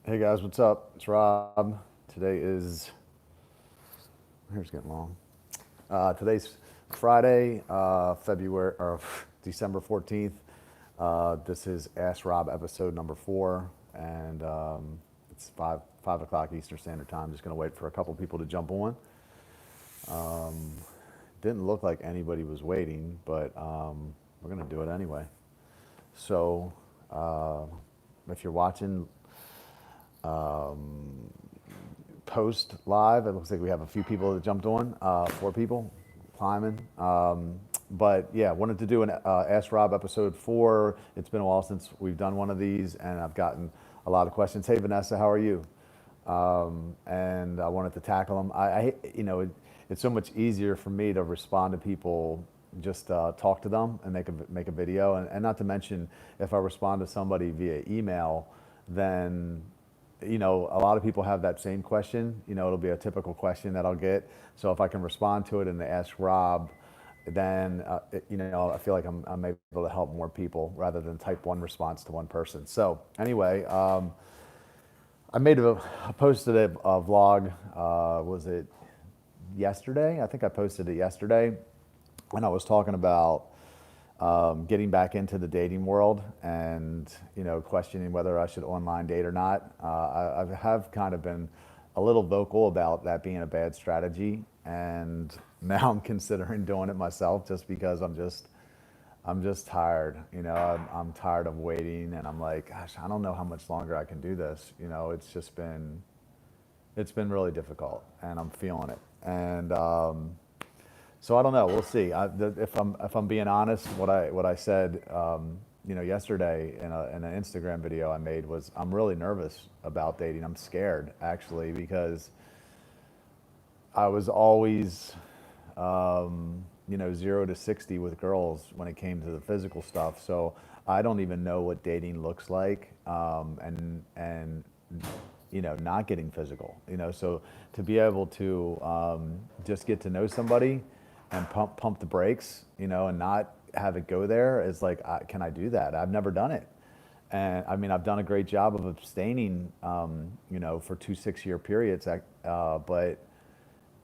Hey guys, what's up? It's Rob. Today is, here's getting long. Today's Friday, February or December 14th. This is Ask Rob episode number 4, and it's 5 o'clock Eastern Standard Time. Just gonna wait for a couple people to jump on. Didn't look like anybody was waiting, but we're gonna do it anyway. So if you're watching post live, it looks like we have a few people that jumped on, 4 people climbing. But yeah, wanted to do an Ask Rob episode 4. It's been a while since we've done one of these, and I've gotten a lot of questions. Hey Vanessa, how are you? And I wanted to tackle them. It's so much easier for me to respond to people, just talk to them and make a video. And not to mention, if I respond to somebody via email, then a lot of people have that same question. It'll be a typical question that I'll get. So if I can respond to it in the Ask Rob, then I feel like I'm able to help more people rather than type one response to one person. So anyway, I posted a vlog. Was it yesterday? I think I posted it yesterday, and I was talking about getting back into the dating world and questioning whether I should online date or not. I have kind of been a little vocal about that being a bad strategy, and now I'm considering doing it myself just because I'm just tired. I'm tired of waiting, and I'm like, gosh, I don't know how much longer I can do this. It's been really difficult, and I'm feeling it. And so I don't know. We'll see. If I'm being honest, what I said, yesterday in an Instagram video I made was I'm really nervous about dating. I'm scared actually because I was always, 0 to 60 with girls when it came to the physical stuff. So I don't even know what dating looks like, and not getting physical. So to be able to just get to know somebody and pump the brakes, and not have it go there is like, can I do that? I've never done it. And I mean, I've done a great job of abstaining, for 2 6-year periods. But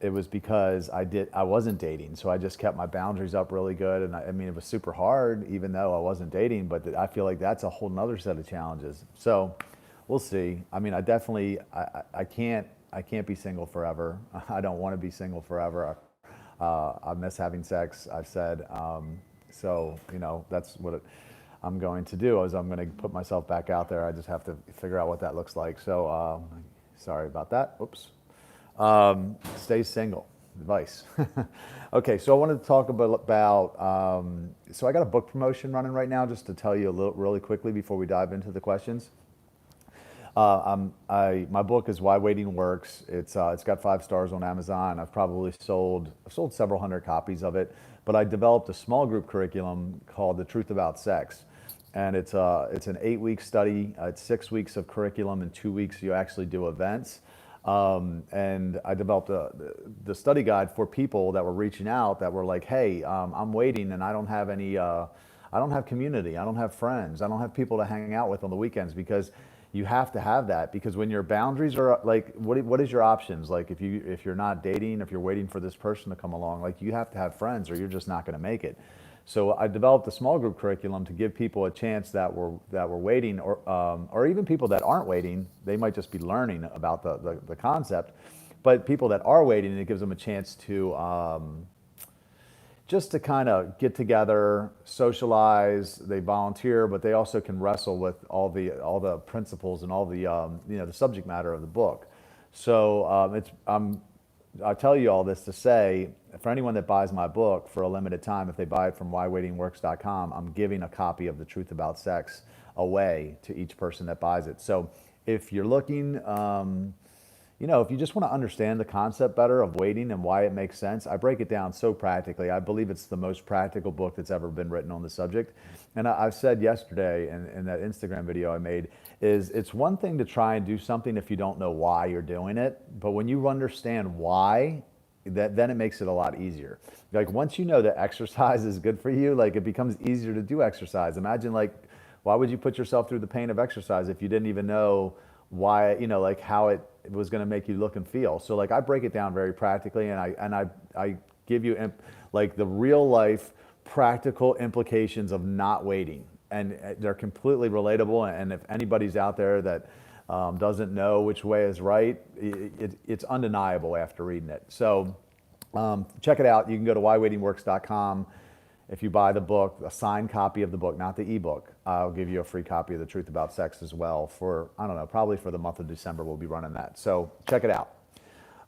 it was because I wasn't dating. So I just kept my boundaries up really good. And I mean, it was super hard, even though I wasn't dating, but I feel like that's a whole nother set of challenges. So we'll see. I mean, I can't be single forever. I don't want to be single forever. I miss having sex, I've said. So, that's what I'm going to do, is I'm going to put myself back out there. I just have to figure out what that looks like. So, sorry about that. Oops. Stay single. Advice. Okay, so I wanted to talk about so I got a book promotion running right now, just to tell you really quickly before we dive into the questions. My book is Why Waiting Works. It's got 5 stars on Amazon. I've sold several hundred copies of it, but I developed a small group curriculum called The Truth About Sex, and it's an 8-week study. It's 6 weeks of curriculum, and 2 weeks you actually do events. And I developed the study guide for people that were reaching out that were like, hey, I'm waiting and I don't have community, I don't have friends, I don't have people to hang out with on the weekends. Because you have to have that, because when your boundaries are like, what is your options? Like if you're not dating, if you're waiting for this person to come along, like you have to have friends or you're just not going to make it. So I developed a small group curriculum to give people a chance that were waiting, or even people that aren't waiting. They might just be learning about the concept, but people that are waiting, it gives them a chance to just to kind of get together, socialize. They volunteer, but they also can wrestle with all the principles and all the the subject matter of the book. So I tell you all this to say, for anyone that buys my book for a limited time, if they buy it from whywaitingworks.com, I'm giving a copy of The Truth About Sex away to each person that buys it. So if you're looking, if you just want to understand the concept better of waiting and why it makes sense, I break it down so practically. I believe it's the most practical book that's ever been written on the subject. And I've said yesterday in that Instagram video I made, is it's one thing to try and do something if you don't know why you're doing it, but when you understand why, then it makes it a lot easier. Like once you know that exercise is good for you, like it becomes easier to do exercise. Imagine, like, why would you put yourself through the pain of exercise if you didn't even know why, like how it was going to make you look and feel. So like I break it down very practically, and I give you like the real life practical implications of not waiting, and they're completely relatable. And if anybody's out there that doesn't know which way is right, it's undeniable after reading it. So check it out. You can go to whywaitingworks.com. If you buy the book, a signed copy of the book, not the ebook, I'll give you a free copy of The Truth About Sex as well for, I don't know, probably for the month of December, we'll be running that. So check it out.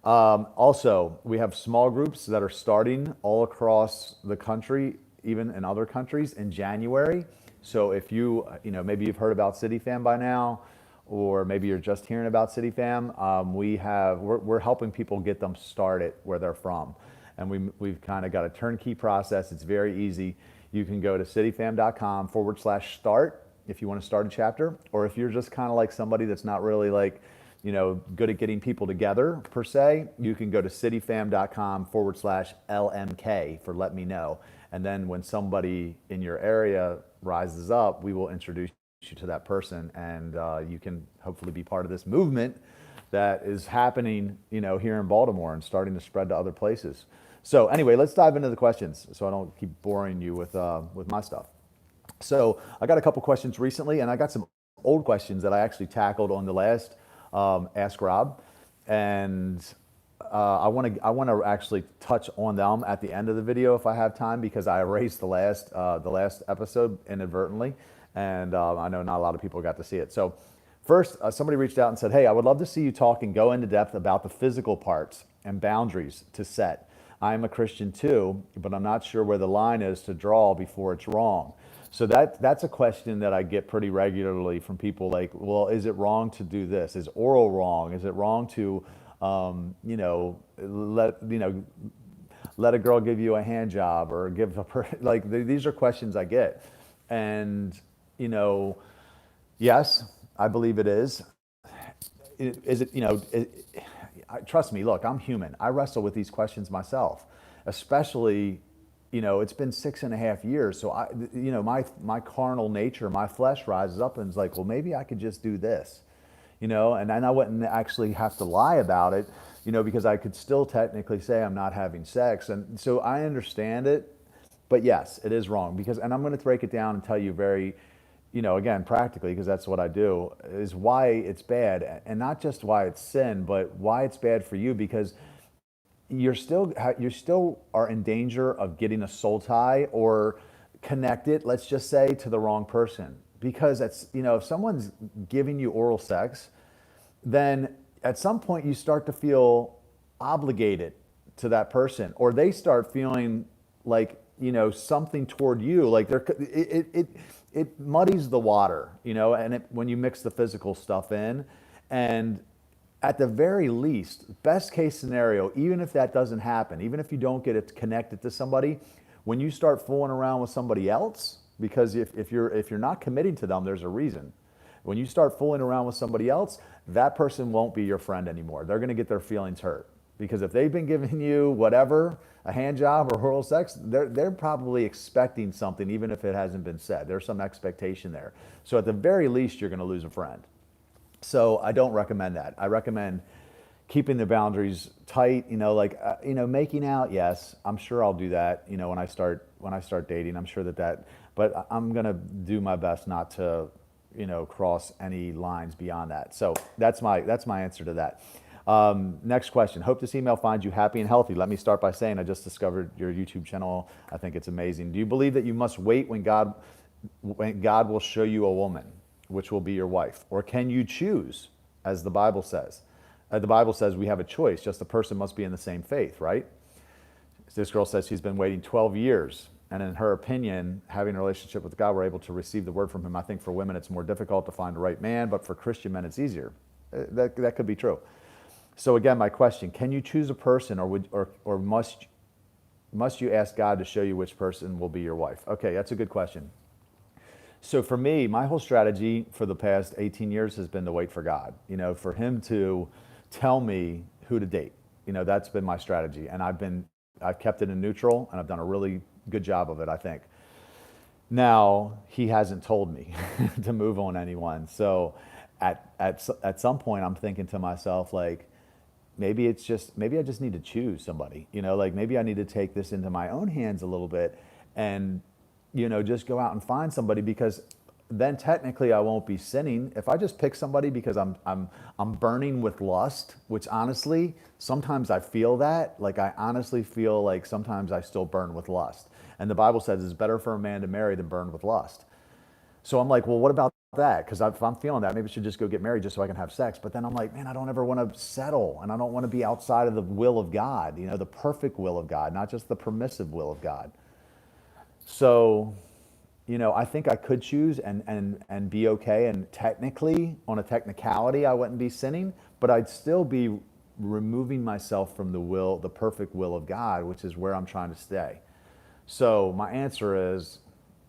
Also, we have small groups that are starting all across the country, even in other countries, in January. So if maybe you've heard about CityFam by now, or maybe you're just hearing about CityFam, we're helping people get them started where they're from. And we've kind of got a turnkey process. It's very easy. You can go to cityfam.com/start if you want to start a chapter, or if you're just kind of like somebody that's not really like, good at getting people together per se, you can go to cityfam.com/LMK for let me know. And then when somebody in your area rises up, we will introduce you to that person, and you can hopefully be part of this movement that is happening, here in Baltimore and starting to spread to other places. So anyway, let's dive into the questions so I don't keep boring you with my stuff. So I got a couple questions recently, and I got some old questions that I actually tackled on the last Ask Rob, and I want to actually touch on them at the end of the video if I have time, because I erased the last episode inadvertently, and I know not a lot of people got to see it. So first, somebody reached out and said, "Hey, I would love to see you talk and go into depth about the physical parts and boundaries to set. I am a Christian too, but I'm not sure where the line is to draw before it's wrong." So that's a question that I get pretty regularly from people, like, well, is it wrong to do this? Is oral wrong? Is it wrong to, let a girl give you a hand job, or give these are questions I get. And, yes, I believe it is. Is it, trust me, look, I'm human. I wrestle with these questions myself, especially, it's been 6.5 years. So my carnal nature, my flesh rises up and is like, well, maybe I could just do this, and then I wouldn't actually have to lie about it, because I could still technically say I'm not having sex. And so I understand it, but yes, it is wrong, and I'm going to break it down and tell you very, again, practically, because that's what I do, is why it's bad, and not just why it's sin, but why it's bad for you, because you still are in danger of getting a soul tie or connected, let's just say, to the wrong person. Because it's, if someone's giving you oral sex, then at some point you start to feel obligated to that person, or they start feeling like, something toward you, like it muddies the water, and when you mix the physical stuff in. And at the very least, best case scenario, even if that doesn't happen, even if you don't get it connected to somebody, when you start fooling around with somebody else, because if you're not committing to them, there's a reason. When you start fooling around with somebody else, that person won't be your friend anymore. They're going to get their feelings hurt, because if they've been giving you whatever, a hand job or oral sex, they're probably expecting something, even if it hasn't been said. There's some expectation there. So at the very least, you're going to lose a friend. So I don't recommend that. I recommend keeping the boundaries tight. Making out, yes, I'm sure I'll do that. When I start dating, I'm sure that. But I'm going to do my best not to, cross any lines beyond that. So that's my answer to that. Next question. Hope this email finds you happy and healthy. Let me start by saying I just discovered your YouTube channel. I think it's amazing. Do you believe that you must wait when God will show you a woman, which will be your wife? Or can you choose, as the Bible says? The Bible says we have a choice, just the person must be in the same faith, right? This girl says she's been waiting 12 years, and in her opinion, having a relationship with God, we're able to receive the word from him. I think for women it's more difficult to find the right man, but for Christian men it's easier. That could be true. So again, my question, can you choose a person, or must you ask God to show you which person will be your wife? Okay, that's a good question. So for me, my whole strategy for the past 18 years has been to wait for God, for him to tell me who to date. That's been my strategy. And I've kept it in neutral, and I've done a really good job of it, I think. Now, he hasn't told me to move on anyone. So, at some point, I'm thinking to myself, like, maybe I just need to choose somebody, like maybe I need to take this into my own hands a little bit and, just go out and find somebody, because then technically I won't be sinning. If I just pick somebody because I'm burning with lust, which honestly, sometimes I feel that, like I honestly feel like sometimes I still burn with lust. And the Bible says it's better for a man to marry than burn with lust. So I'm like, well, what about that? Because if I'm feeling that, maybe I should just go get married just so I can have sex. But then I'm like, man, I don't ever want to settle, and I don't want to be outside of the will of God, the perfect will of God, not just the permissive will of God. So, I think I could choose and be okay. And technically, on a technicality, I wouldn't be sinning, but I'd still be removing myself from the perfect will of God, which is where I'm trying to stay. So my answer is,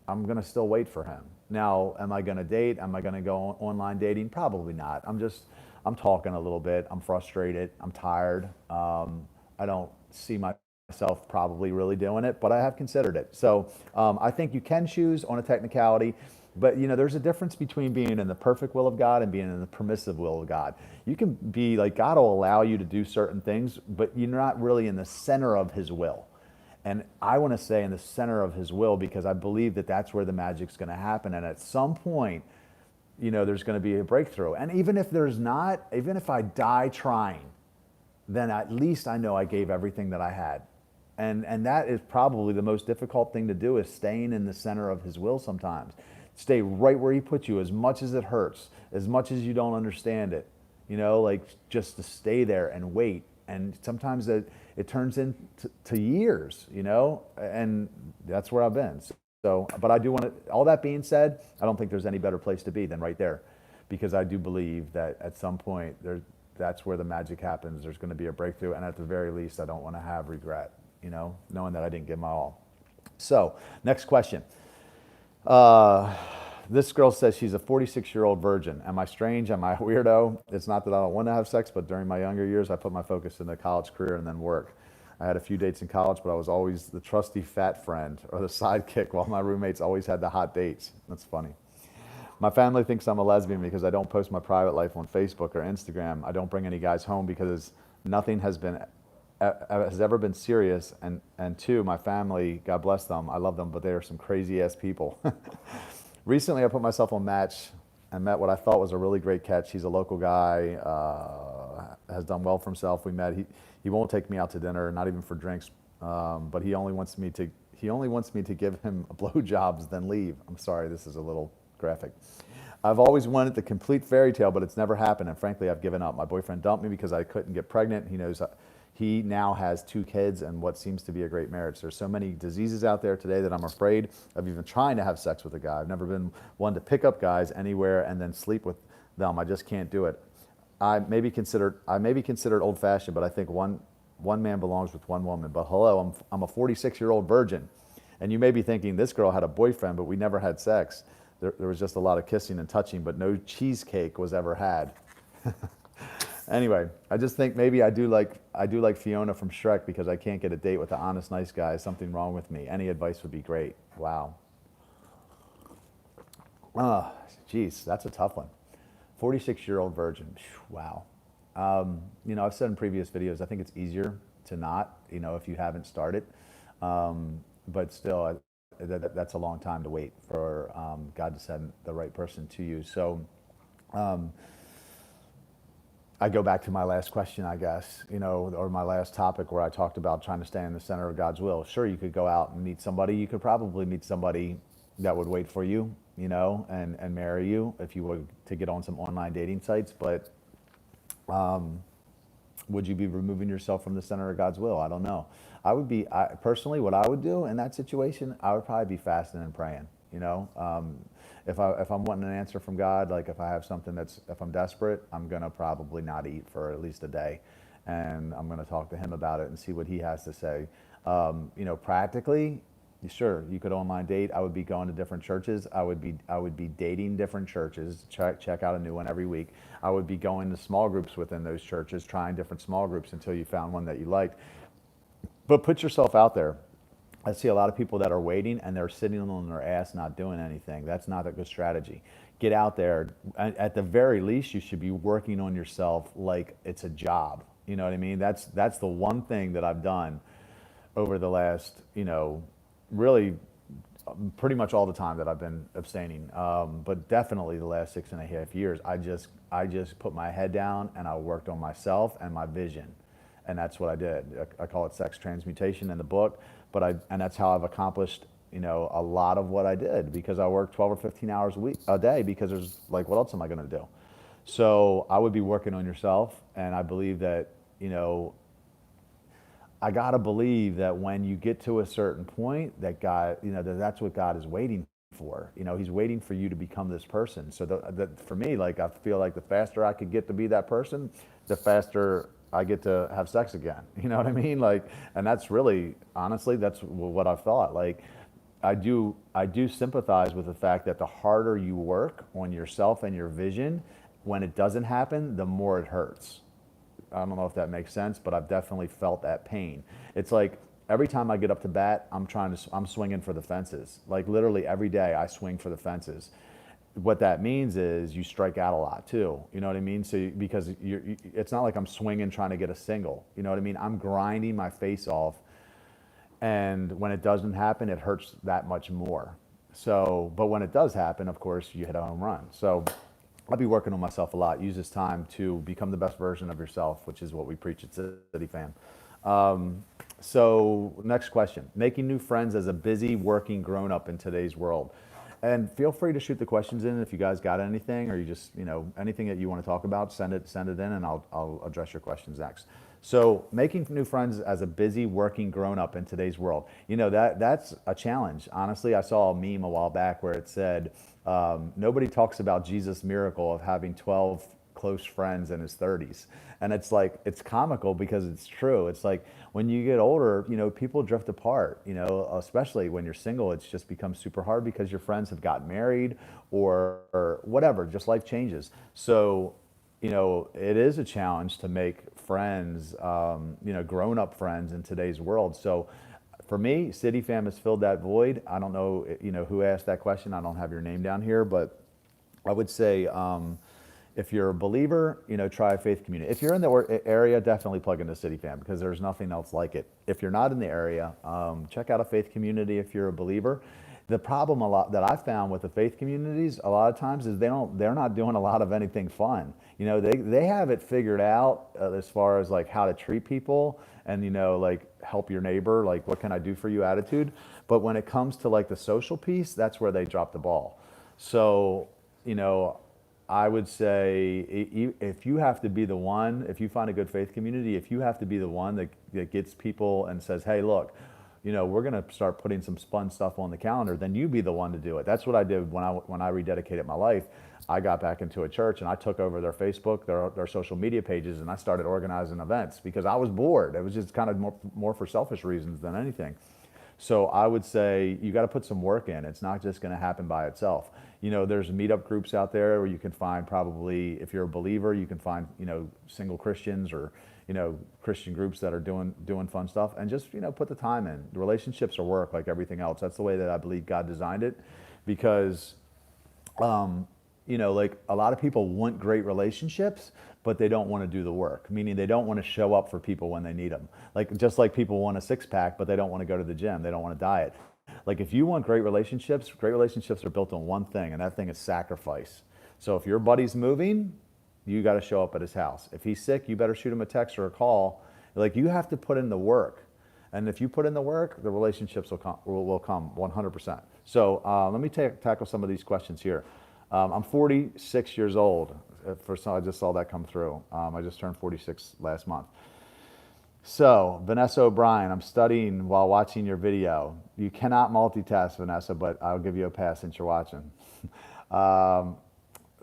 I'm going to still wait for him. Now, am I going to date? Am I going to go online dating? Probably not. I'm talking a little bit. I'm frustrated. I'm tired. I don't see myself probably really doing it, but I have considered it. So I think you can choose on a technicality, but there's a difference between being in the perfect will of God and being in the permissive will of God. You can be like, God will allow you to do certain things, but you're not really in the center of his will. And I want to say in the center of his will, because I believe that that's where the magic's going to happen. And at some point, there's going to be a breakthrough. And even if there's not, even if I die trying, then at least I know I gave everything that I had. And that is probably the most difficult thing to do, is staying in the center of his will sometimes. Stay right where he puts you, as much as it hurts, as much as you don't understand it, like just to stay there and wait. And sometimes it turns into years, and that's where I've been. So, but I do want to, all that being said, I don't think there's any better place to be than right there, because I do believe that at some point that's where the magic happens. There's going to be a breakthrough, and at the very least, I don't want to have regret, knowing that I didn't give my all. So, next question. This girl says she's a 46-year-old virgin. Am I strange? Am I a weirdo? It's not that I don't want to have sex, but during my younger years, I put my focus in the college career and then work. I had a few dates in college, but I was always the trusty fat friend or the sidekick, while my roommates always had the hot dates. That's funny. My family thinks I'm a lesbian because I don't post my private life on Facebook or Instagram. I don't bring any guys home because nothing has ever been serious. And two, my family, God bless them, I love them, but they are some crazy ass people. Recently, I put myself on Match and met what I thought was a really great catch. He's a local guy, has done well for himself. We met. He won't take me out to dinner, not even for drinks, but he only wants me to give him blowjobs, then leave. I'm sorry, this is a little graphic. I've always wanted the complete fairy tale, but it's never happened, and frankly, I've given up. My boyfriend dumped me because I couldn't get pregnant. He knows he now has 2 kids and what seems to be a great marriage. There's so many diseases out there today that I'm afraid of even trying to have sex with a guy. I've never been one to pick up guys anywhere and then sleep with them. I just can't do it. I may be considered old-fashioned, but I think one man belongs with one woman. But hello, I'm a 46-year-old virgin, and you may be thinking, this girl had a boyfriend, but we never had sex. There was just a lot of kissing and touching, but no cheesecake was ever had. Anyway, I just think maybe I do like Fiona from Shrek, because I can't get a date with an honest, nice guy. Is something wrong with me? Any advice would be great. Wow. Geez, that's a tough one. 46-year-old virgin. Wow. I've said in previous videos, I think it's easier to not, if you haven't started. But still, that's a long time to wait for God to send the right person to you. So I go back to my last question, I guess, or my last topic, where I talked about trying to stay in the center of God's will. Sure, you could go out and meet somebody. You could probably meet somebody that would wait for you, and marry you if you were to get on some online dating sites. But would you be removing yourself from the center of God's will? I don't know. Personally, what I would do in that situation, I would probably be fasting and praying. If I'm wanting an answer from God, like if I have something if I'm desperate, I'm gonna probably not eat for at least a day, and I'm gonna talk to him about it and see what he has to say. Practically, sure, you could online date. I would be going to different churches. I would be dating different churches. Check out a new one every week. I would be going to small groups within those churches, trying different small groups until you found one that you liked. But put yourself out there. I see a lot of people that are waiting and they're sitting on their ass not doing anything. That's not a good strategy. get out there. At the very least, you should be working on yourself like it's a job. You know what I mean? That's the one thing that I've done over the last, really pretty much all the time that I've been abstaining. But definitely the last 6.5 years, I just put my head down and I worked on myself and my vision. And that's what I did. I call it sex transmutation in the book, and that's how I've accomplished, a lot of what I did, because I worked 12 or 15 hours a day, because there's like, what else am I going to do? So I would be working on yourself. And I believe that, I got to believe that when you get to a certain point, that God, that's what God is waiting for. He's waiting for you to become this person. So for me, like, I feel like the faster I could get to be that person, the faster I get to have sex again. You know what I mean? Like, and that's really, honestly, that's what I've thought. Like, I do sympathize with the fact that the harder you work on yourself and your vision, when it doesn't happen, the more it hurts. I don't know if that makes sense, but I've definitely felt that pain. It's like every time I get up to bat, I'm swinging for the fences. Like, literally every day I swing for the fences. What that means is you strike out a lot too. You know what I mean? So because it's not like I'm swinging trying to get a single. You know what I mean? I'm grinding my face off, and when it doesn't happen, it hurts that much more. So, but when it does happen, of course, you hit a home run. So I'll be working on myself a lot. Use this time to become the best version of yourself, which is what we preach at City Fam. So next question: making new friends as a busy working grown-up in today's world. And feel free to shoot the questions in if you guys got anything, or you just, anything that you want to talk about, send it in, and I'll address your questions next. So making new friends as a busy working grown-up in today's world, that's a challenge. Honestly, I saw a meme a while back where it said, nobody talks about Jesus' miracle of having 12 close friends in his 30s. And it's like, it's comical because it's true. It's like when you get older, people drift apart, especially when you're single. It's just becomes super hard because your friends have gotten married or whatever, just life changes. So, it is a challenge to make friends, grown-up friends in today's world. So for me, City Fam has filled that void. I don't know, who asked that question. I don't have your name down here, but I would say, if you're a believer, try a faith community. If you're in the area, definitely plug into City Fam, because there's nothing else like it. If you're not in the area, check out a faith community if you're a believer. The problem a lot that I found with the faith communities a lot of times is they're not doing a lot of anything fun. They have it figured out as far as like how to treat people and, like help your neighbor, like what can I do for you attitude. But when it comes to like the social piece, that's where they drop the ball. So, I would say if you have to be the one, if you find a good faith community, if you have to be the one that gets people and says, hey, look, we're going to start putting some fun stuff on the calendar, then you be the one to do it. That's what I did when I rededicated my life. I got back into a church and I took over their Facebook, their social media pages, and I started organizing events because I was bored. It was just kind of more for selfish reasons than anything. So I would say you got to put some work in. It's not just going to happen by itself. There's meetup groups out there where you can find, probably, if you're a believer, you can find, single Christians or, Christian groups that are doing fun stuff, and just, put the time in. The relationships are work like everything else. That's the way that I believe God designed it, because, like a lot of people want great relationships, but they don't want to do the work, meaning they don't want to show up for people when they need them. Just like people want a six-pack, but they don't want to go to the gym. They don't want to diet. Like, if you want great relationships are built on one thing, and that thing is sacrifice. So if your buddy's moving, you got to show up at his house. If he's sick, you better shoot him a text or a call. Like, you have to put in the work. And if you put in the work, the relationships will come 100%. So let me tackle some of these questions here. I'm 46 years old. I just saw that come through. I just turned 46 last month. So, Vanessa O'Brien, I'm studying while watching your video. You cannot multitask, Vanessa, but I'll give you a pass since you're watching.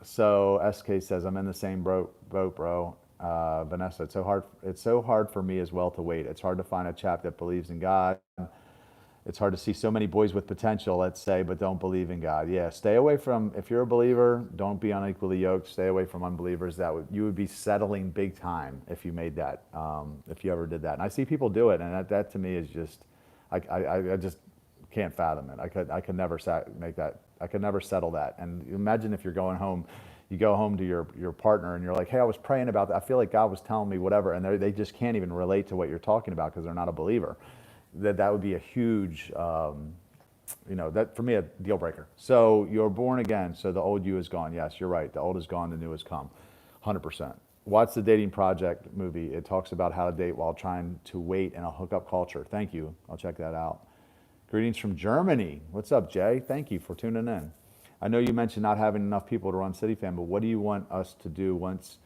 So, SK says, I'm in the same boat, bro. Vanessa, it's so hard for me as well to wait. It's hard to find a chap that believes in God. It's hard to see so many boys with potential, let's say, but don't believe in God. Yeah, stay away from, if you're a believer, don't be unequally yoked. Stay away from unbelievers. You would be settling big time if you made that, if you ever did that. And I see people do it, and that to me is just, I just can't fathom it. I could never make that I could never settle that. And imagine if you're going home, you go home to your partner and you're like, hey, I was praying about that. I feel like God was telling me whatever. And they just can't even relate to what you're talking about because they're not a believer. That would be a huge, that for me, a deal breaker. So you're born again. So the old you is gone. Yes, you're right. The old is gone. The new has come. 100%. Watch the Dating Project movie. It talks about how to date while trying to wait in a hookup culture. Thank you. I'll check that out. Greetings from Germany. What's up, Jay? Thank you for tuning in. I know you mentioned not having enough people to run CityFam, but what do you want us to do once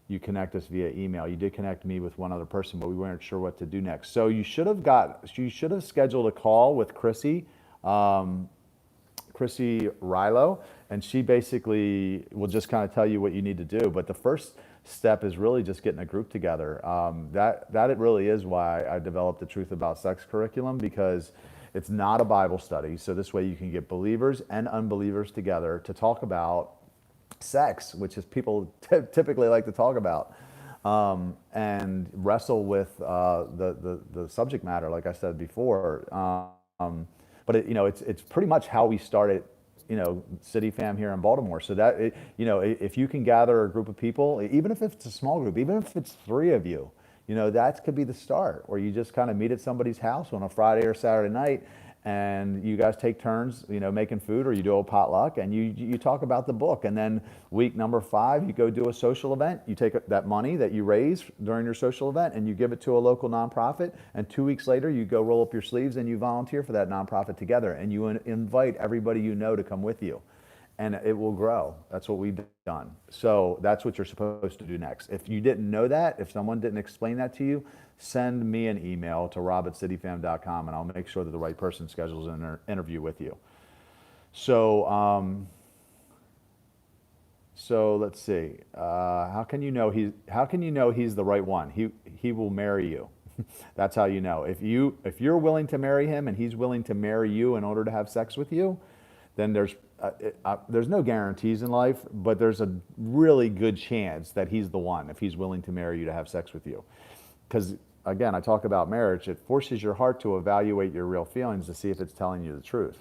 you connect us via email? You did connect me with one other person, but we weren't sure what to do next. So you should have scheduled a call with Chrissy Rilo, and she basically will just kind of tell you what you need to do. But the first step is really just getting a group together. That it really is why I developed the Truth About Sex curriculum, because it's not a Bible study. So this way you can get believers and unbelievers together to talk about sex, which is people typically like to talk about, and wrestle with the subject matter, like I said before. But it's pretty much how we started, CityFam here in Baltimore. So that if you can gather a group of people, even if it's a small group, even if it's 3 of you, that could be the start. Or you just kind of meet at somebody's house on a Friday or Saturday night, and you guys take turns, making food, or you do a potluck, and you talk about the book. And then week number 5, you go do a social event. You take that money that you raise during your social event and you give it to a local nonprofit. And 2 weeks later, you go roll up your sleeves and you volunteer for that nonprofit together. And you invite everybody you know to come with you. And it will grow. That's what we've done. So that's what you're supposed to do next. If you didn't know that, if someone didn't explain that to you, send me an email to rob@cityfam.com and I'll make sure that the right person schedules an interview with you. So, so let's see. How can you know he's the right one? He will marry you. That's how you know. If you're willing to marry him and he's willing to marry you in order to have sex with you, then there's no guarantees in life, but there's a really good chance that he's the one if he's willing to marry you to have sex with you. Because again, I talk about marriage. It forces your heart to evaluate your real feelings to see if it's telling you the truth.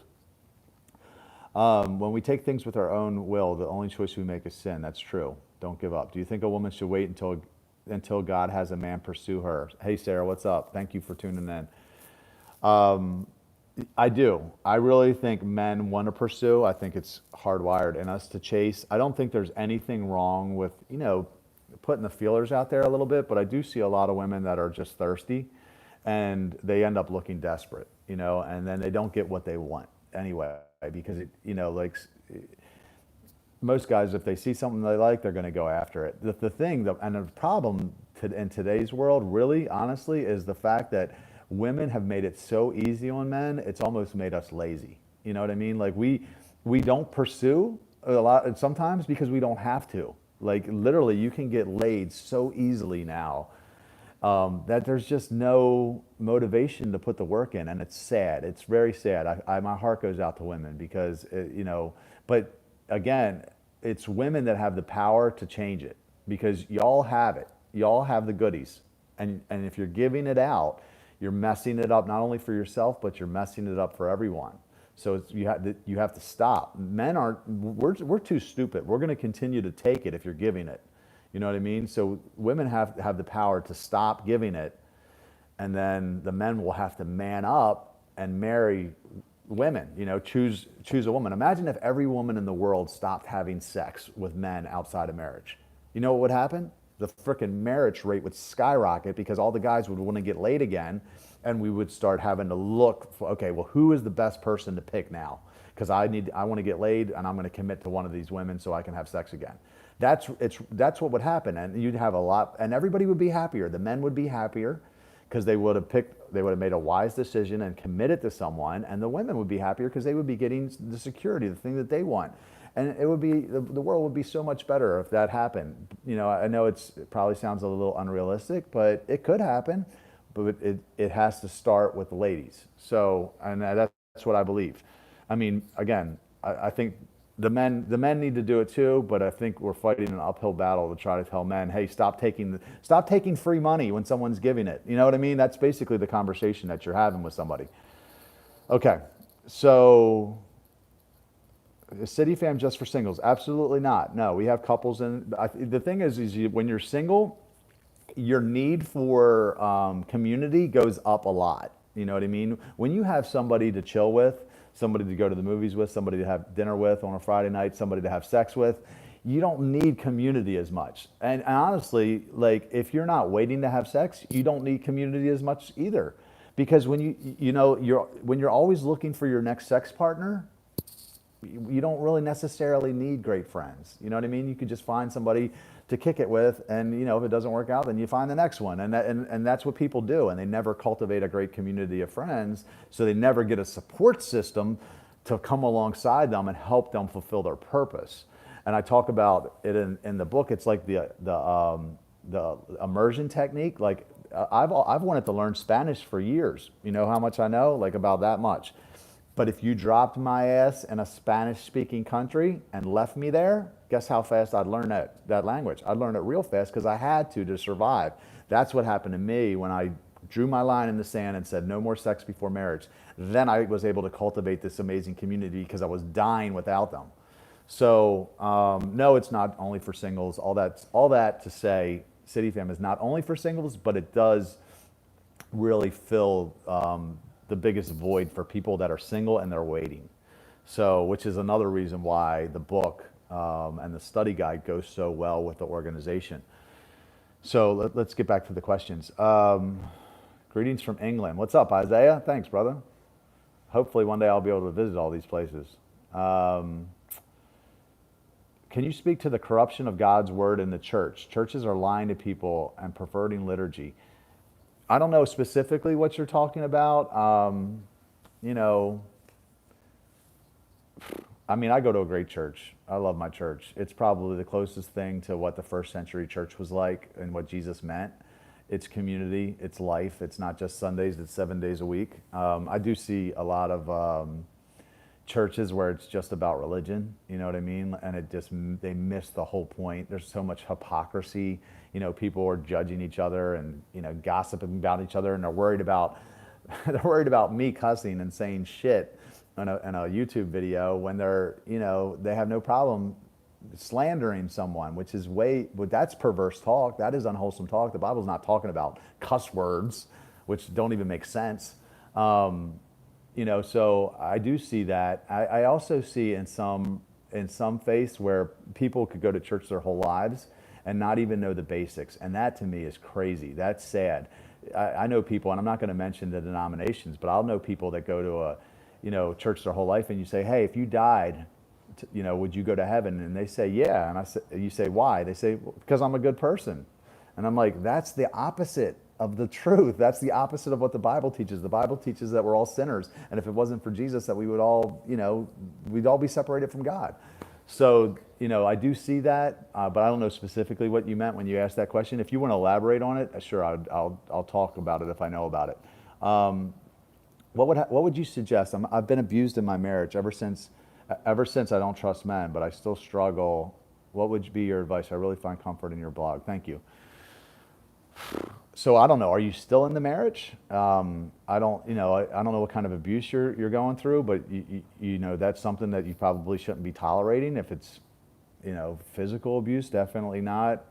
When we take things with our own will, the only choice we make is sin. That's true. Don't give up. Do you think a woman should wait until God has a man pursue her? Hey, Sarah, what's up? Thank you for tuning in. I do. I really think men want to pursue. I think it's hardwired in us to chase. I don't think there's anything wrong with, putting the feelers out there a little bit, but I do see a lot of women that are just thirsty and they end up looking desperate, and then they don't get what they want anyway, because most guys, if they see something they like, they're going to go after it. The problem in today's world, really, honestly, is the fact that women have made it so easy on men, it's almost made us lazy. You know what I mean? Like we don't pursue a lot sometimes because we don't have to. Like literally, you can get laid so easily now that there's just no motivation to put the work in, and it's sad. It's very sad. My heart goes out to women because but again, it's women that have the power to change it because y'all have it. Y'all have the goodies, and if you're giving it out, you're messing it up not only for yourself, but you're messing it up for everyone. So you have to stop. Men we're too stupid. We're going to continue to take it if you're giving it. You know what I mean? So women have the power to stop giving it, and then the men will have to man up and marry women. Choose a woman. Imagine if every woman in the world stopped having sex with men outside of marriage. You know what would happen? The frickin' marriage rate would skyrocket because all the guys would want to get laid again, and we would start having to look for, okay, well, who is the best person to pick now? Because I want to get laid, and I'm going to commit to one of these women so I can have sex again. That's what would happen, and you'd have a lot, and everybody would be happier. The men would be happier because they would have made a wise decision and committed to someone, and the women would be happier because they would be getting the security, the thing that they want. And it would be, the world would be so much better if that happened. I know it probably sounds a little unrealistic, but it could happen. But it has to start with the ladies. So, and that's what I believe. I mean, again, I think the men need to do it too. But I think we're fighting an uphill battle to try to tell men, hey, stop taking free money when someone's giving it. You know what I mean? That's basically the conversation that you're having with somebody. Okay, so. Is City Fam just for singles? Absolutely not. No, we have couples, and the thing is when you're single, your need for community goes up a lot. You know what I mean? When you have somebody to chill with, somebody to go to the movies with, somebody to have dinner with on a Friday night, somebody to have sex with, you don't need community as much. And honestly, like if you're not waiting to have sex, you don't need community as much either. Because when when you're always looking for your next sex partner, you don't really necessarily need great friends. You know what I mean? You could just find somebody to kick it with, and if it doesn't work out, then you find the next one. And that's what people do, and they never cultivate a great community of friends, so they never get a support system to come alongside them and help them fulfill their purpose. And I talk about it in the book. It's like the immersion technique. Like I've wanted to learn Spanish for years. You know how much I know? Like about that much. But if you dropped my ass in a Spanish-speaking country and left me there, guess how fast I'd learn that language? I'd learn it real fast because I had to survive. That's what happened to me when I drew my line in the sand and said no more sex before marriage. Then I was able to cultivate this amazing community because I was dying without them. So no, it's not only for singles. All that to say, City Fam is not only for singles, but it does really fill the biggest void for people that are single and they're waiting. So, which is another reason why the book and the study guide goes so well with the organization. So let's get back to the questions. Greetings from England. What's up, Isaiah? Thanks, brother. Hopefully one day I'll be able to visit all these places. Can you speak to the corruption of God's word in the church? Churches are lying to people and perverting liturgy. I don't know specifically what you're talking about. I mean, I go to a great church. I love my church. It's probably the closest thing to what the first century church was like and what Jesus meant. It's community, it's life. It's not just Sundays, it's 7 days a week. I do see a lot of churches where it's just about religion, you know what I mean? And they miss the whole point. There's so much hypocrisy. People are judging each other and, gossiping about each other, and they're worried about me cussing and saying shit in a YouTube video when they have no problem slandering someone, which is that's perverse talk. That is unwholesome talk. The Bible's not talking about cuss words, which don't even make sense. So I do see that. I also see in some faiths where people could go to church their whole lives and not even know the basics. And that to me is crazy. That's sad. I know people, and I'm not going to mention the denominations, but I'll know people that go to a church their whole life, and you say, hey, if you died, would you go to heaven? And they say, yeah. And you say, why? They say, well, because I'm a good person. And I'm like, that's the opposite of the truth. That's the opposite of what the Bible teaches. The Bible teaches that we're all sinners, and if it wasn't for Jesus, that we would all, we'd all be separated from God. So, I do see that, but I don't know specifically what you meant when you asked that question. If you want to elaborate on it, sure, I'll talk about it if I know about it. What would you suggest? I've been abused in my marriage ever since I don't trust men, but I still struggle. What would be your advice? I really find comfort in your blog. Thank you. So I don't know. Are you still in the marriage? I don't know what kind of abuse you're going through, but that's something that you probably shouldn't be tolerating. If it's physical abuse, definitely not.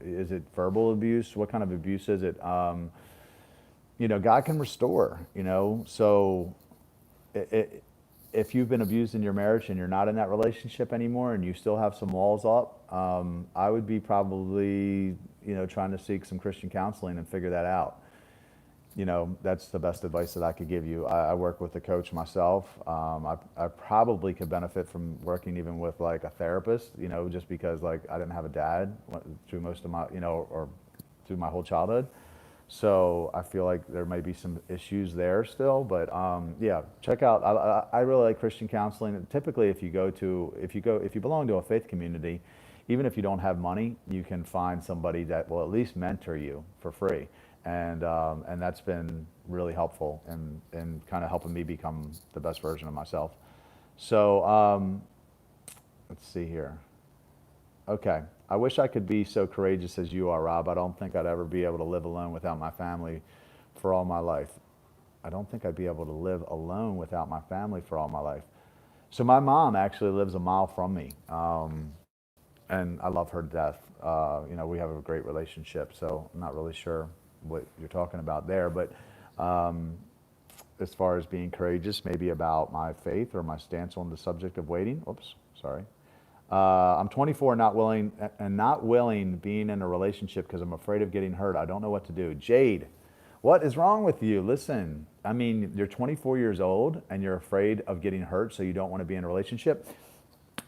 Is it verbal abuse? What kind of abuse is it? God can restore. So if you've been abused in your marriage and you're not in that relationship anymore, and you still have some walls up, I would be probably trying to seek some Christian counseling and figure that out. That's the best advice that I could give you. I work with a coach myself. I probably could benefit from working even with like a therapist, just because like I didn't have a dad through most of my, or through my whole childhood. So I feel like there may be some issues there still, but yeah, check out. I really like Christian counseling. Typically, if you belong to a faith community, even if you don't have money, you can find somebody that will at least mentor you for free, and that's been really helpful in kind of helping me become the best version of myself. So let's see here. Okay. I wish I could be so courageous as you are, Rob. I don't think I'd ever be able to live alone without my family for all my life. I don't think I'd be able to live alone without my family for all my life. So my mom actually lives a mile from me, and I love her to death. We have a great relationship, so I'm not really sure what you're talking about there. But as far as being courageous, maybe about my faith or my stance on the subject of waiting. Oops, sorry. I'm 24, not willing being in a relationship because I'm afraid of getting hurt. I don't know what to do. Jade, what is wrong with you? Listen, I mean, you're 24 years old and you're afraid of getting hurt, so you don't want to be in a relationship.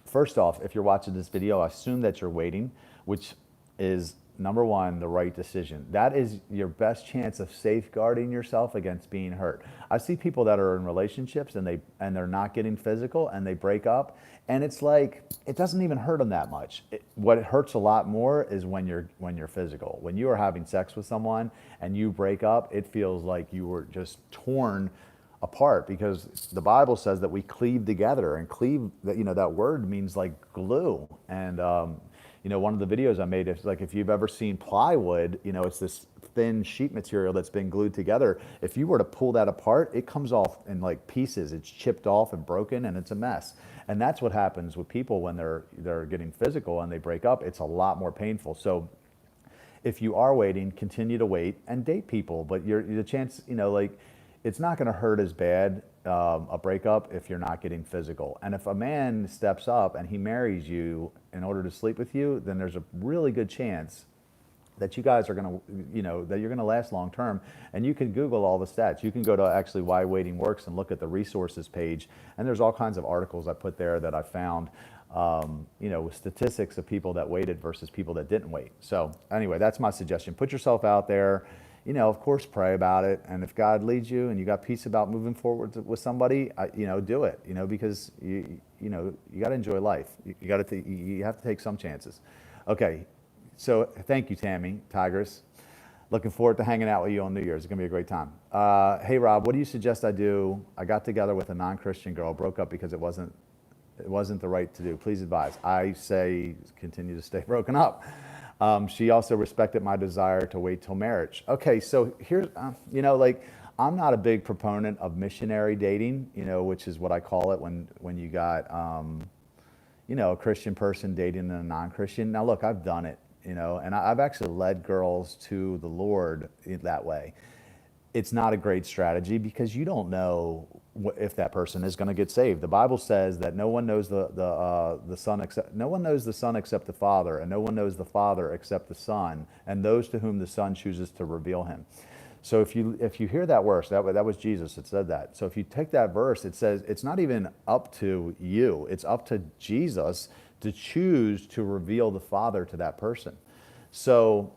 First off, if you're watching this video, I assume that you're waiting, which is number one, the right decision. That is your best chance of safeguarding yourself against being hurt. I see people that are in relationships and they're not getting physical and they break up, and it's like it doesn't even hurt them that much. What it hurts a lot more is when you're physical. When you are having sex with someone and you break up, it feels like you were just torn apart, because the Bible says that we cleave together, and cleave, that word means like glue. And one of the videos I made is like, if you've ever seen plywood, it's this thin sheet material that's been glued together. If you were to pull that apart, it comes off in like pieces. It's chipped off and broken, and it's a mess. And that's what happens with people when they're getting physical and they break up. It's a lot more painful. So if you are waiting, continue to wait and date people. But the chance, it's not going to hurt as bad, a breakup, if you're not getting physical. And if a man steps up and he marries you in order to sleep with you, then there's a really good chance that you guys are going to, that you're going to last long term. And you can Google all the stats. You can go to actually Why Waiting Works and look at the resources page. And there's all kinds of articles I put there that I found, with statistics of people that waited versus people that didn't wait. So anyway, that's my suggestion. Put yourself out there. Of course, pray about it. And if God leads you and you got peace about moving forward with somebody, do it, because you got to enjoy life. You have to take some chances. Okay. So thank you, Tammy, Tigress. Looking forward to hanging out with you on New Year's. It's going to be a great time. Hey, Rob, what do you suggest I do? I got together with a non-Christian girl, broke up because it wasn't the right to do. Please advise. I say continue to stay broken up. She also respected my desire to wait till marriage. Okay, so here's, I'm not a big proponent of missionary dating, which is what I call it when you got, a Christian person dating a non-Christian. Now, look, I've done it, and I've actually led girls to the Lord that way. It's not a great strategy because you don't know if that person is going to get saved. The Bible says that no one knows the Son except the Father, and no one knows the Father except the Son, and those to whom the Son chooses to reveal him. So if you hear that verse, that was Jesus that said that. So if you take that verse, it says it's not even up to you; it's up to Jesus to choose to reveal the Father to that person. So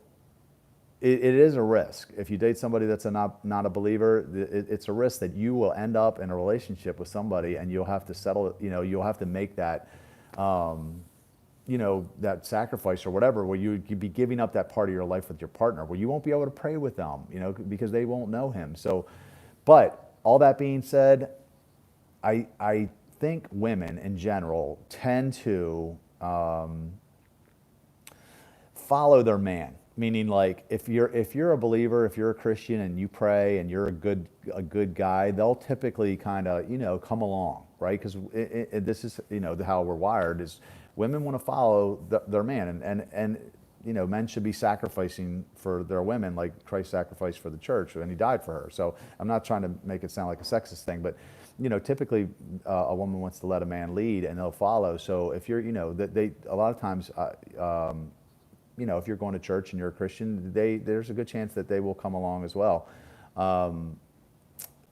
it is a risk. If you date somebody that's not a believer, it's a risk that you will end up in a relationship with somebody and you'll have to settle, you'll have to make that, that sacrifice or whatever, where you'd be giving up that part of your life with your partner, where you won't be able to pray with them, because they won't know him. So, but all that being said, I think women in general tend to follow their man. Meaning, like, if you're a believer, if you're a Christian and you pray and you're a good guy, they'll typically kind of come along, right? Because this is how we're wired, is women want to follow their man, and men should be sacrificing for their women like Christ sacrificed for the church and he died for her. So I'm not trying to make it sound like a sexist thing, but typically a woman wants to let a man lead and they'll follow. So if you're they a lot of times. If you're going to church and you're a Christian, there's a good chance that they will come along as well. And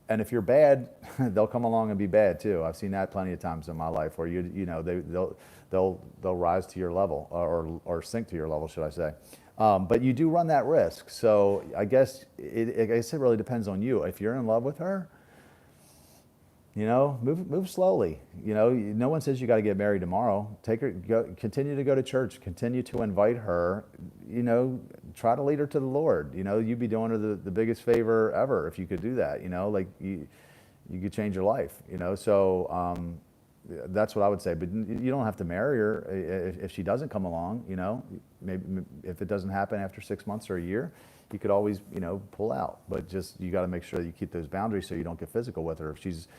if you're bad, they'll come along and be bad too. I've seen that plenty of times in my life, where they'll rise to your level, or sink to your level, should I say? But you do run that risk. So I guess it really depends on you. If you're in love with her, move slowly. No one says you got to get married tomorrow. Continue to go to church. Continue to invite her. Try to lead her to the Lord. You'd be doing her the biggest favor ever if you could do that. You could change your life. So that's what I would say. But you don't have to marry her if she doesn't come along. Maybe if it doesn't happen after 6 months or a year, you could always pull out. But just you got to make sure that you keep those boundaries so you don't get physical with her. If she's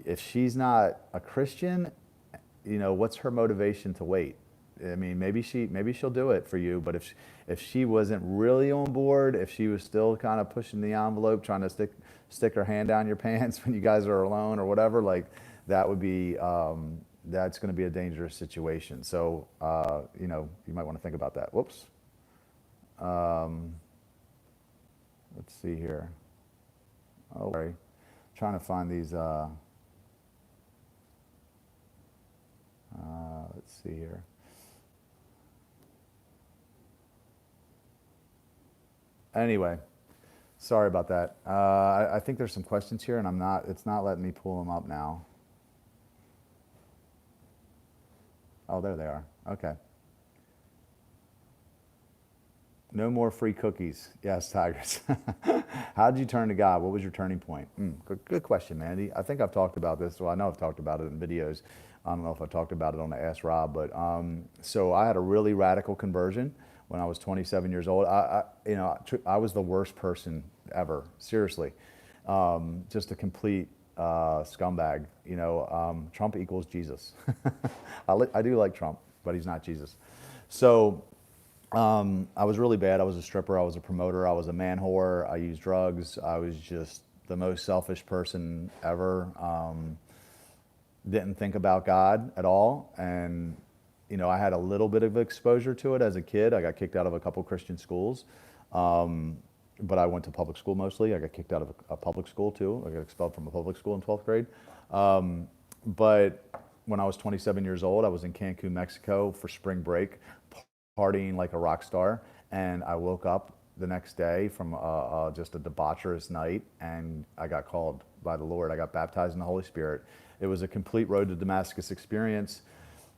if she's not a Christian, what's her motivation to wait? I mean, maybe she'll do it for you, but if she wasn't really on board, if she was still kind of pushing the envelope, trying to stick her hand down your pants when you guys are alone or whatever, like that would be that's going to be a dangerous situation. So you might want to think about that. Whoops. Let's see here. Oh, sorry. Trying to find these. Let's see here. Anyway, sorry about that. I think there's some questions here, and it's not letting me pull them up now. Oh, there they are. Okay. No more free cookies. Yes, Tigers. How did you turn to God? What was your turning point? Good question, Mandy. I think I've talked about this. Well, I know I've talked about it in videos. I don't know if I talked about it on the Ask Rob, but so I had a really radical conversion when I was 27 years old. I was the worst person ever. Seriously, just a complete scumbag. Trump equals Jesus. I do like Trump, but he's not Jesus. So I was really bad. I was a stripper. I was a promoter. I was a man whore. I used drugs. I was just the most selfish person ever. Didn't think about God at all. And, I had a little bit of exposure to it as a kid. I got kicked out of a couple Christian schools. But I went to public school mostly. I got kicked out of a public school too. I got expelled from a public school in 12th grade. But when I was 27 years old, I was in Cancun, Mexico for spring break, partying like a rock star, and I woke up the next day from just a debaucherous night, and I got called by the Lord. I got baptized in the Holy Spirit. It was a complete road to Damascus experience.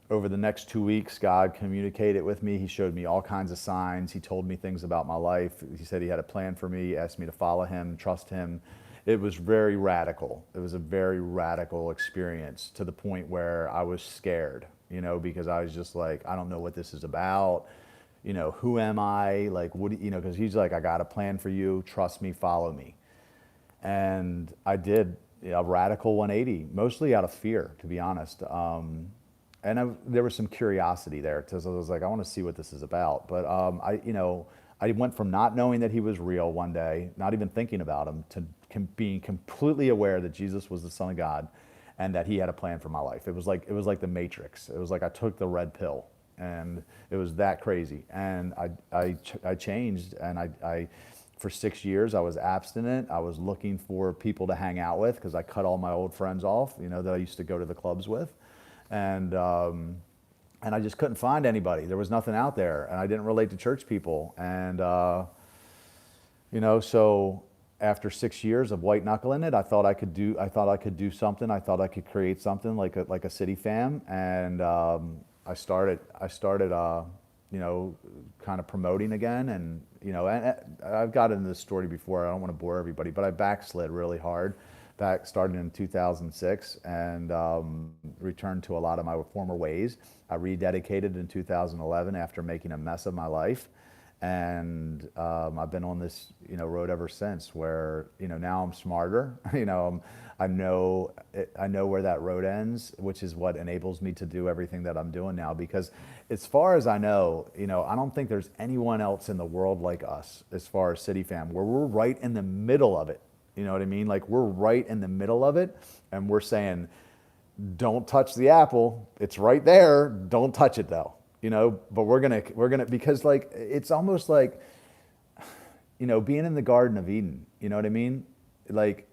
Over the next 2 weeks, God communicated with me. He showed me all kinds of signs. He told me things about my life. He said he had a plan for me, asked me to follow him, trust him. It was very radical. It was a very radical experience, to the point where I was scared, because I was just like, I don't know what this is about. Who am I? Like, what, because he's like, I got a plan for you. Trust me, follow me. And I did a radical 180, mostly out of fear, to be honest. And there was some curiosity there, because I was like, I want to see what this is about. But I went from not knowing that he was real one day, not even thinking about him, to being completely aware that Jesus was the Son of God, and that he had a plan for my life. It was like the Matrix. It was like I took the red pill, and it was that crazy. And I changed, and I for 6 years I was abstinent. I was looking for people to hang out with, because I cut all my old friends off, that I used to go to the clubs with, and I just couldn't find anybody. There was nothing out there, and I didn't relate to church people, and so after 6 years of white knuckling it, I thought I could do something. I thought I could create something like a city fam, and I started kind of promoting again, and and I've got into this story before. I don't want to bore everybody, but I backslid really hard. Started in 2006, and returned to a lot of my former ways. I rededicated in 2011 after making a mess of my life. And I've been on this, road ever since, where, now I'm smarter. I know where that road ends, which is what enables me to do everything that I'm doing now. Because as far as I know, I don't think there's anyone else in the world like us, as far as City Fam, where we're right in the middle of it. You know what I mean? Like, we're right in the middle of it, and we're saying, don't touch the apple. It's right there. Don't touch it though. But we're gonna, because like, it's almost like, being in the Garden of Eden. You know what I mean? Like,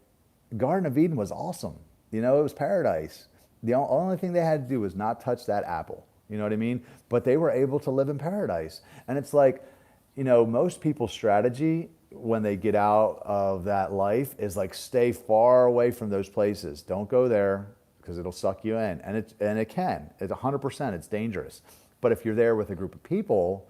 Garden of Eden was awesome. It was paradise. The only thing they had to do was not touch that apple. You know what I mean? But they were able to live in paradise. And it's like, most people's strategy when they get out of that life is like, stay far away from those places. Don't go there, because it'll suck you in. And it can. It's 100%. It's dangerous. But if you're there with a group of people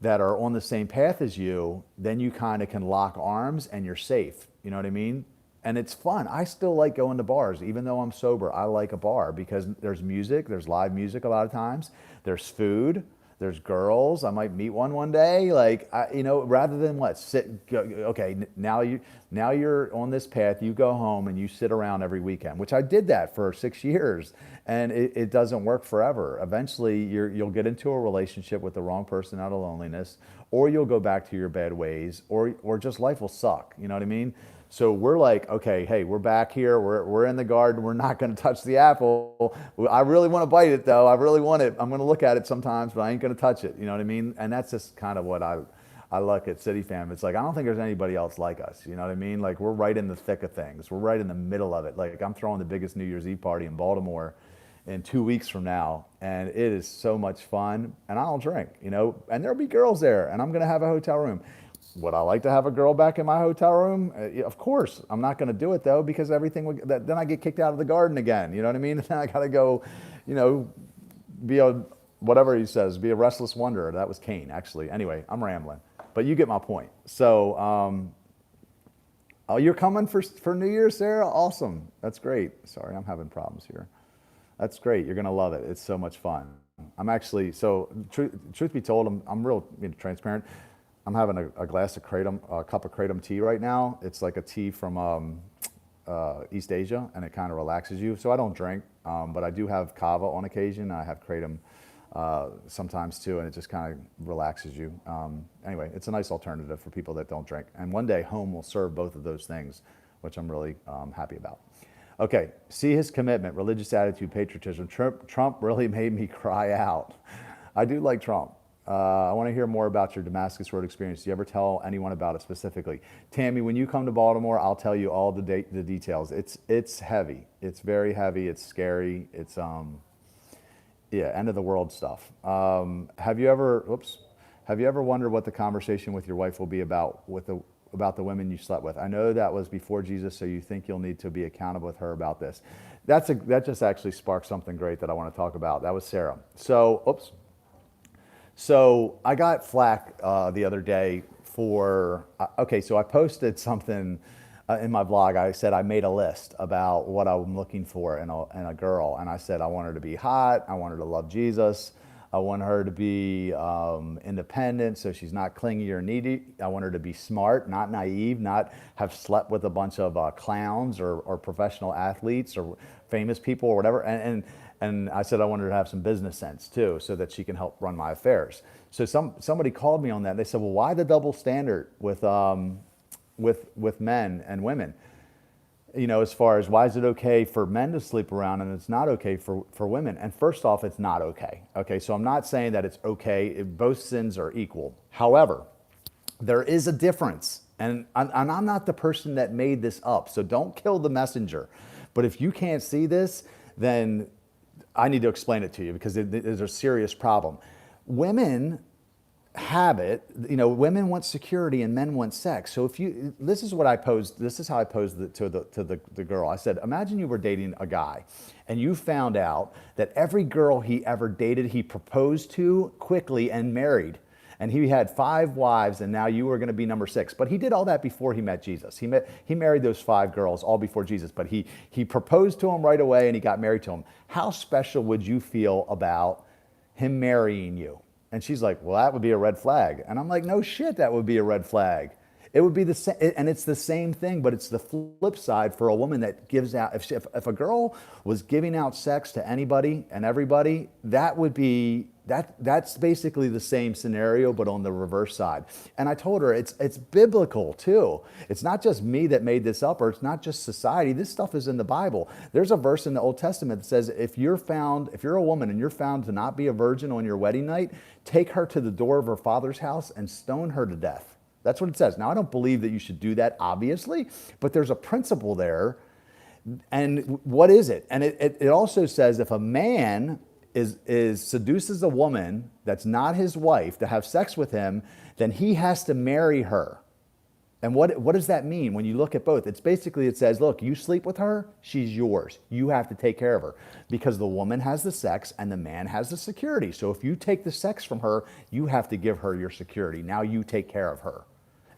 that are on the same path as you, then you kind of can lock arms, and you're safe. You know what I mean? And it's fun. I still like going to bars. Even though I'm sober, I like a bar, because there's music, there's live music a lot of times. There's food. There's girls. I might meet one day. Like, rather than what, okay, now you're on this path. You go home and you sit around every weekend, which I did that for 6 years, and it doesn't work forever. Eventually, you'll get into a relationship with the wrong person out of loneliness, or you'll go back to your bad ways, or just life will suck. You know what I mean? So we're like, okay, hey, we're back here. We're in the garden. We're not going to touch the apple. I really want to bite it, though. I really want it. I'm going to look at it sometimes, but I ain't going to touch it. You know what I mean? And that's just kind of what I look at City Fam. It's like, I don't think there's anybody else like us. You know what I mean? Like, we're right in the thick of things. We're right in the middle of it. Like, I'm throwing the biggest New Year's Eve party in Baltimore in 2 weeks from now, and it is so much fun. And I don't drink, and there'll be girls there, and I'm going to have a hotel room. Would I like to have a girl back in my hotel room? Of course. I'm not going to do it, though, because then I get kicked out of the garden again. You know what I mean? Then I got to go, be whatever he says, be a restless wanderer. That was Cain, actually. Anyway, I'm rambling. But you get my point. So, you're coming for New Year's, Sarah? Awesome. That's great. Sorry, I'm having problems here. That's great. You're going to love it. It's so much fun. I'm actually, truth be told, I'm real transparent. I'm having a glass of kratom, a cup of kratom tea right now. It's like a tea from East Asia, and it kind of relaxes you. So I don't drink, but I do have kava on occasion. I have kratom sometimes too, and it just kind of relaxes you. Anyway, it's a nice alternative for people that don't drink. And one day, home will serve both of those things, which I'm really happy about. Okay, see his commitment, religious attitude, patriotism. Trump really made me cry out. I do like Trump. I want to hear more about your Damascus Road experience. Do you ever tell anyone about it specifically? Tammy, when you come to Baltimore, I'll tell you all the details. It's heavy. It's very heavy. It's scary. It's end of the world stuff. Have you ever wondered what the conversation with your wife will be about the women you slept with? I know that was before Jesus, so you think you'll need to be accountable with her about this. That just actually sparked something great that I want to talk about. That was Sarah. So I got flack the other day so I posted something in my blog. I said I made a list about what I'm looking for in a girl. And I said I want her to be hot. I want her to love Jesus. I want her to be independent, so she's not clingy or needy. I want her to be smart, not naive, not have slept with a bunch of clowns or professional athletes or famous people or whatever. And I said I wanted her to have some business sense too, so that she can help run my affairs. So somebody called me on that. They said, well, why the double standard with men and women? As far as why is it okay for men to sleep around and it's not okay for women? And first off, it's not okay. Okay, so I'm not saying that it's okay. Both sins are equal. However, there is a difference. And I'm not the person that made this up, so don't kill the messenger. But if you can't see this, then I need to explain it to you, because there's a serious problem. Women have it, women want security and men want sex. So this is how I posed it to the girl. I said, imagine you were dating a guy and you found out that every girl he ever dated, he proposed to quickly and married. And he had 5 wives, and now you were going to be number 6. But he did all that before he met Jesus. He married those 5 girls all before Jesus, but he proposed to them right away and he got married to them. How special would you feel about him marrying you? And she's like, well, that would be a red flag. And I'm like, no shit, that would be a red flag. It would be the same, and it's the same thing, but it's the flip side for a woman that gives out. If a girl was giving out sex to anybody and everybody, that's basically the same scenario, but on the reverse side. And I told her it's biblical too. It's not just me that made this up, or it's not just society. This stuff is in the Bible. There's a verse in the Old Testament that says if you're a woman and you're found to not be a virgin on your wedding night, take her to the door of her father's house and stone her to death. That's what it says. Now, I don't believe that you should do that, obviously, but there's a principle there. And what is it? And it also says if a man seduces a woman that's not his wife to have sex with him, then he has to marry her. And what does that mean when you look at both? It's basically, it says, look, you sleep with her, she's yours. You have to take care of her, because the woman has the sex and the man has the security. So if you take the sex from her, you have to give her your security. Now you take care of her.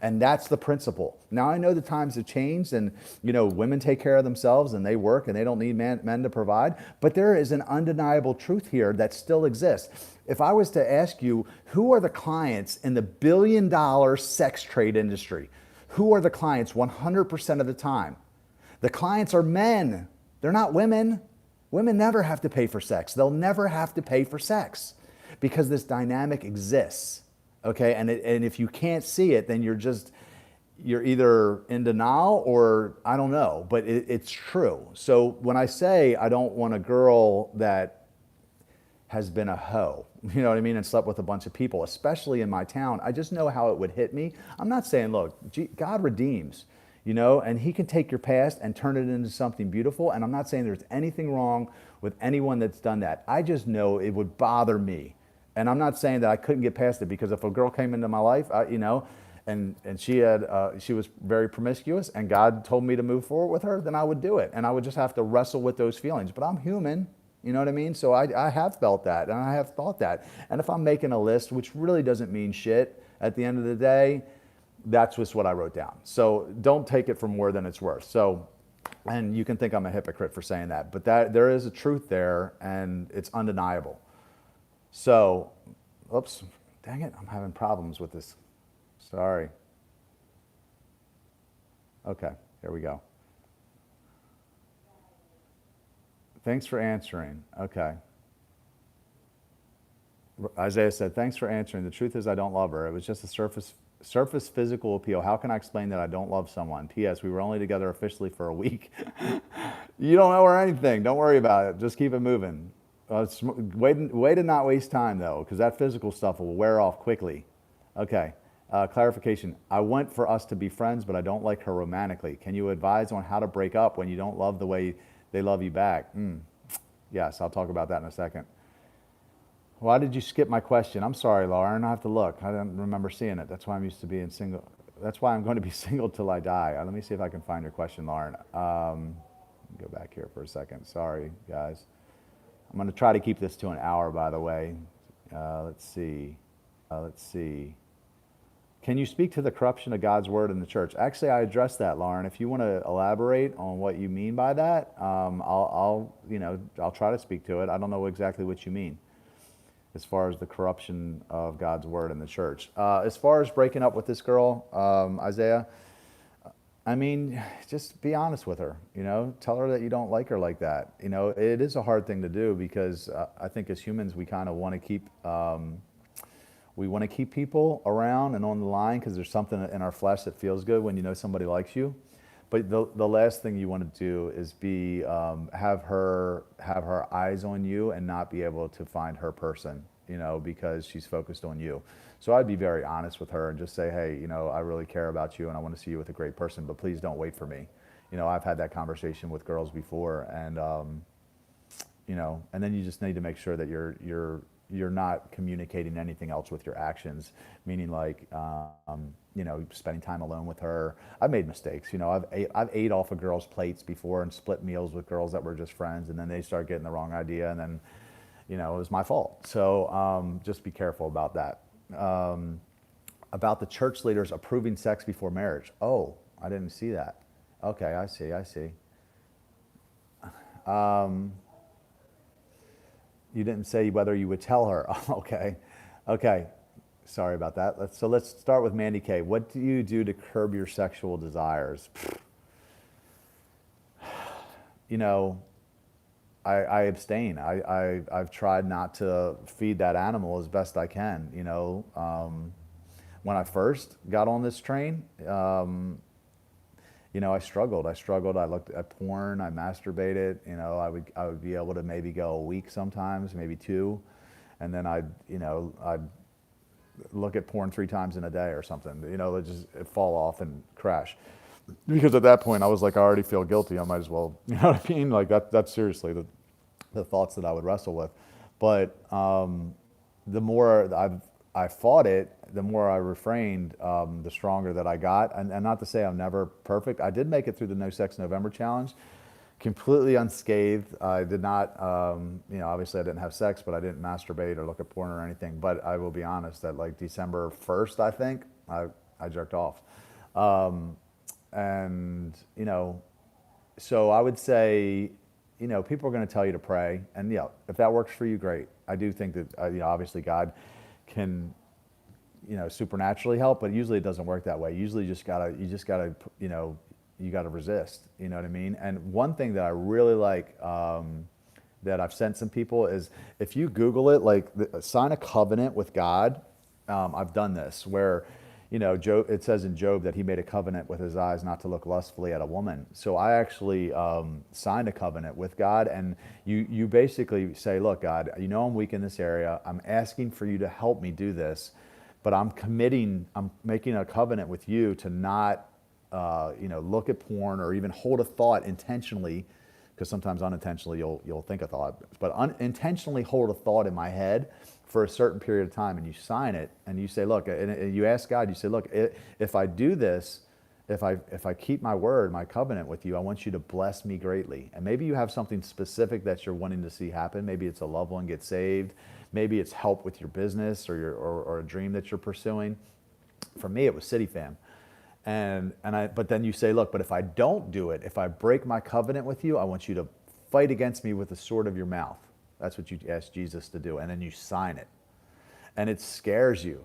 And that's the principle. Now I know the times have changed and, women take care of themselves and they work and they don't need men to provide. But there is an undeniable truth here that still exists. If I was to ask you, who are the clients in the billion-dollar sex trade industry? Who are the clients 100% of the time? The clients are men. They're not women. Women never have to pay for sex. They'll never have to pay for sex because this dynamic exists. Okay, and if you can't see it, then you're either in denial or I don't know, but it's true. So when I say I don't want a girl that has been a hoe, you know what I mean, and slept with a bunch of people, especially in my town, I just know how it would hit me. I'm not saying, look, God redeems, and he can take your past and turn it into something beautiful. And I'm not saying there's anything wrong with anyone that's done that. I just know it would bother me. And I'm not saying that I couldn't get past it, because if a girl came into my life, and she was very promiscuous and God told me to move forward with her, then I would do it. And I would just have to wrestle with those feelings. But I'm human, you know what I mean? So I have felt that and I have thought that. And if I'm making a list, which really doesn't mean shit at the end of the day, that's just what I wrote down. So don't take it for more than it's worth. So, and you can think I'm a hypocrite for saying that, but there is a truth there and it's undeniable. So, oops, dang it, I'm having problems with this. Sorry. Okay, here we go. Thanks for answering. Okay. Isaiah said, thanks for answering. The truth is I don't love her. It was just a surface physical appeal. How can I explain that I don't love someone? P.S. We were only together officially for a week. You don't know her anything. Don't worry about it. Just keep it moving. Way to not waste time, though, because that physical stuff will wear off quickly. Okay. Clarification. I want for us to be friends, but I don't like her romantically. Can you advise on how to break up when you don't love the way they love you back? Yes, I'll talk about that in a second. Why did you skip my question? I'm sorry, Lauren. I have to look. I don't remember seeing it. That's why I'm used to being single. That's why I'm going to be single till I die. Let me see if I can find your question, Lauren. Go back here for a second. Sorry, guys. I'm going to try to keep this to an hour, by the way. Let's see. Can you speak to the corruption of God's word in the church? Actually, I addressed that, Lauren. If you want to elaborate on what you mean by that, I'll try to speak to it. I don't know exactly what you mean as far as the corruption of God's word in the church. As far as breaking up with this girl, Isaiah, I mean, just be honest with her, tell her that you don't like her like that. It is a hard thing to do because I think as humans, we kind of want to keep, people around and on the line because there's something in our flesh that feels good when somebody likes you. But the last thing you want to do is have her eyes on you and not be able to find her person, because she's focused on you. So I'd be very honest with her and just say, hey, I really care about you and I want to see you with a great person, but please don't wait for me. I've had that conversation with girls before, and and then you just need to make sure that you're not communicating anything else with your actions, meaning like, spending time alone with her. I've made mistakes. I've ate off of girls' plates before and split meals with girls that were just friends, and then they start getting the wrong idea, and then, it was my fault. So just be careful about that. About the church leaders approving sex before marriage. Oh, I didn't see that. Okay, I see. You didn't say whether you would tell her. Okay. Sorry about that. Let's start with Mandy K. What do you do to curb your sexual desires? I abstain. I've tried not to feed that animal as best I can. When I first got on this train, I struggled. I looked at porn. I masturbated. I would be able to maybe go a week sometimes, maybe 2, and then I'd look at porn 3 times in a day or something. It'd fall off and crash. Because at that point, I was like, I already feel guilty. I might as well, you know what I mean? Like that's seriously the thoughts that I would wrestle with. But the more I fought it, the more I refrained, the stronger that I got. And not to say I'm never perfect. I did make it through the No Sex November challenge, completely unscathed. I did not, obviously I didn't have sex, but I didn't masturbate or look at porn or anything. But I will be honest that like December 1st, I think, I jerked off. Um, and, so I would say, people are going to tell you to pray. And, if that works for you, great. I do think that, obviously God can, supernaturally help, but usually it doesn't work that way. Usually you gotta resist, you know what I mean? And one thing that I really like, that I've sent some people is if you Google it, like sign a covenant with God. I've done this where, Job, it says in Job that he made a covenant with his eyes not to look lustfully at a woman. So I actually signed a covenant with God, and you basically say, look, God, I'm weak in this area. I'm asking for you to help me do this, but I'm making a covenant with you to not, look at porn or even hold a thought intentionally, because sometimes unintentionally you'll think a thought, but unintentionally hold a thought in my head for a certain period of time, and you sign it, and you say, look, and you ask God, you say, look, if I do this, if I keep my word, my covenant with you, I want you to bless me greatly. And maybe you have something specific that you're wanting to see happen. Maybe it's a loved one get saved. Maybe it's help with your business or a dream that you're pursuing. For me, it was CityFam. But then you say, look, but if I don't do it, if I break my covenant with you, I want you to fight against me with the sword of your mouth. That's what you ask Jesus to do. And then you sign it. And it scares you,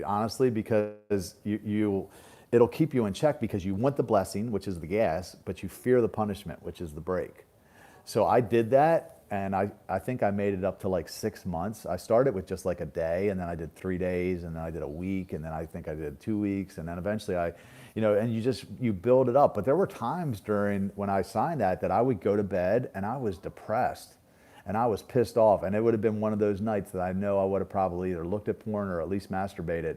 honestly, because it'll keep you in check because you want the blessing, which is the gas, but you fear the punishment, which is the brake. So I did that. And I think I made it up to like 6 months. I started with just like a day, and then I did 3 days, and then I did a week, and then I think I did 2 weeks, and then eventually and you build it up. But there were times when I signed that I would go to bed and I was depressed and I was pissed off, and it would have been one of those nights that I know I would have probably either looked at porn or at least masturbated.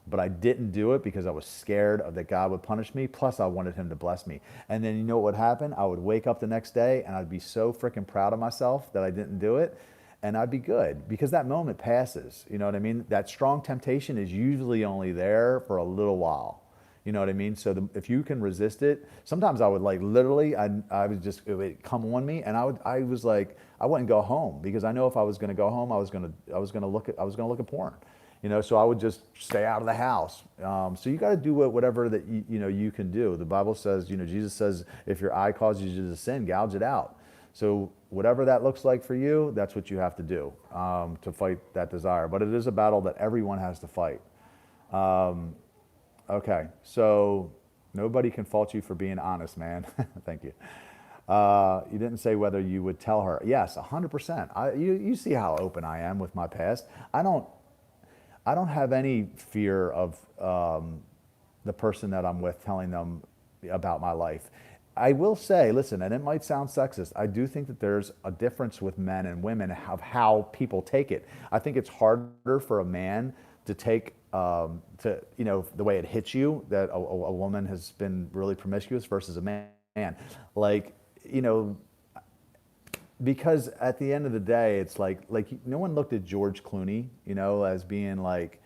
But I didn't do it because I was scared that God would punish me. Plus, I wanted him to bless me. And then you know what would happen? I would wake up the next day and I'd be so freaking proud of myself that I didn't do it. And I'd be good because that moment passes. You know what I mean? That strong temptation is usually only there for a little while. You know what I mean? So if you can resist it, sometimes I would like literally, it would come on me, and I wouldn't go home because I know if I was going to go home, I was going to look at porn. So I would just stay out of the house. So you got to do whatever that you can do. The Bible says, Jesus says, if your eye causes you to sin, gouge it out. So whatever that looks like for you, that's what you have to do to fight that desire. But it is a battle that everyone has to fight. Okay, so nobody can fault you for being honest, man. Thank you. You didn't say whether you would tell her. Yes, 100%. You see how open I am with my past. I don't have any fear of the person that I'm with telling them about my life. I will say, listen, and it might sound sexist, I do think that there's a difference with men and women of how people take it. I think it's harder for a man to take the way it hits you, that a woman has been really promiscuous versus a man. Because at the end of the day, it's like no one looked at George Clooney, as being like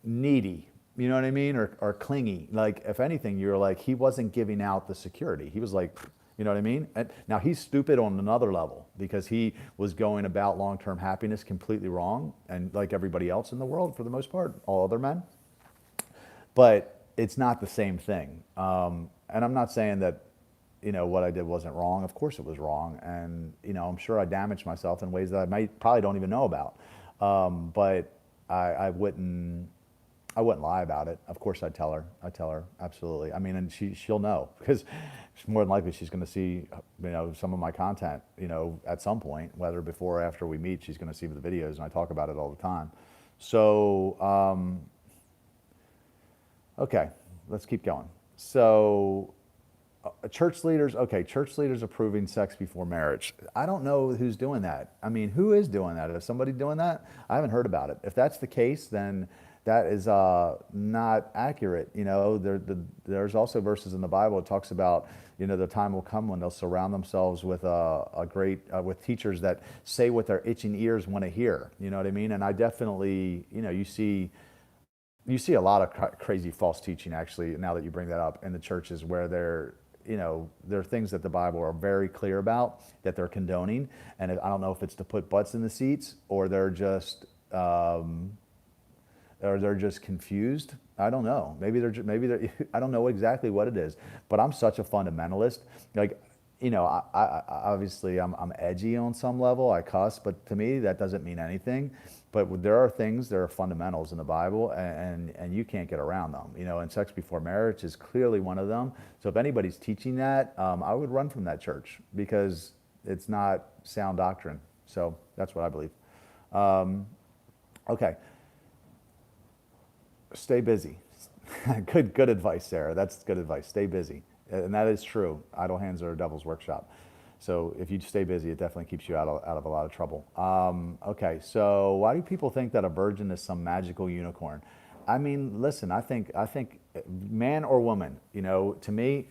needy, you know what I mean, or clingy. Like if anything, you're like he wasn't giving out the security. He was like, you know what I mean. And now he's stupid on another level because he was going about long-term happiness completely wrong, and like everybody else in the world for the most part, all other men. But it's not the same thing. And I'm not saying that what I did wasn't wrong. Of course it was wrong. And, I'm sure I damaged myself in ways that I probably don't even know about. But I wouldn't lie about it. Of course I'd tell her, absolutely. I mean, and she'll know because more than likely she's going to see, some of my content, at some point, whether before or after we meet, she's going to see the videos, and I talk about it all the time. So, okay, let's keep going. So, church leaders approving sex before marriage. I don't know who's doing that. I mean, who is doing that? Is somebody doing that? I haven't heard about it. If that's the case, then that is not accurate. There's also verses in the Bible that talks about, the time will come when they'll surround themselves with with teachers that say what their itching ears want to hear. You know what I mean? And I definitely, you see a lot of crazy false teaching, actually, now that you bring that up, in the churches where there are things that the Bible are very clear about that they're condoning. And I don't know if it's to put butts in the seats or they're just or they're just confused. I don't know. Maybe they're I don't know exactly what it is. But I'm such a fundamentalist. Like, obviously I'm edgy on some level. I cuss, but to me that doesn't mean anything. But there are fundamentals in the Bible, and you can't get around them. And sex before marriage is clearly one of them. So if anybody's teaching that, I would run from that church because it's not sound doctrine. So that's what I believe. Okay. Stay busy. Good advice, Sarah. That's good advice. Stay busy. And that is true. Idle hands are a devil's workshop. So if you stay busy, it definitely keeps you out of a lot of trouble. Okay, so why do people think that a virgin is some magical unicorn? I mean, listen, I think man or woman, to me,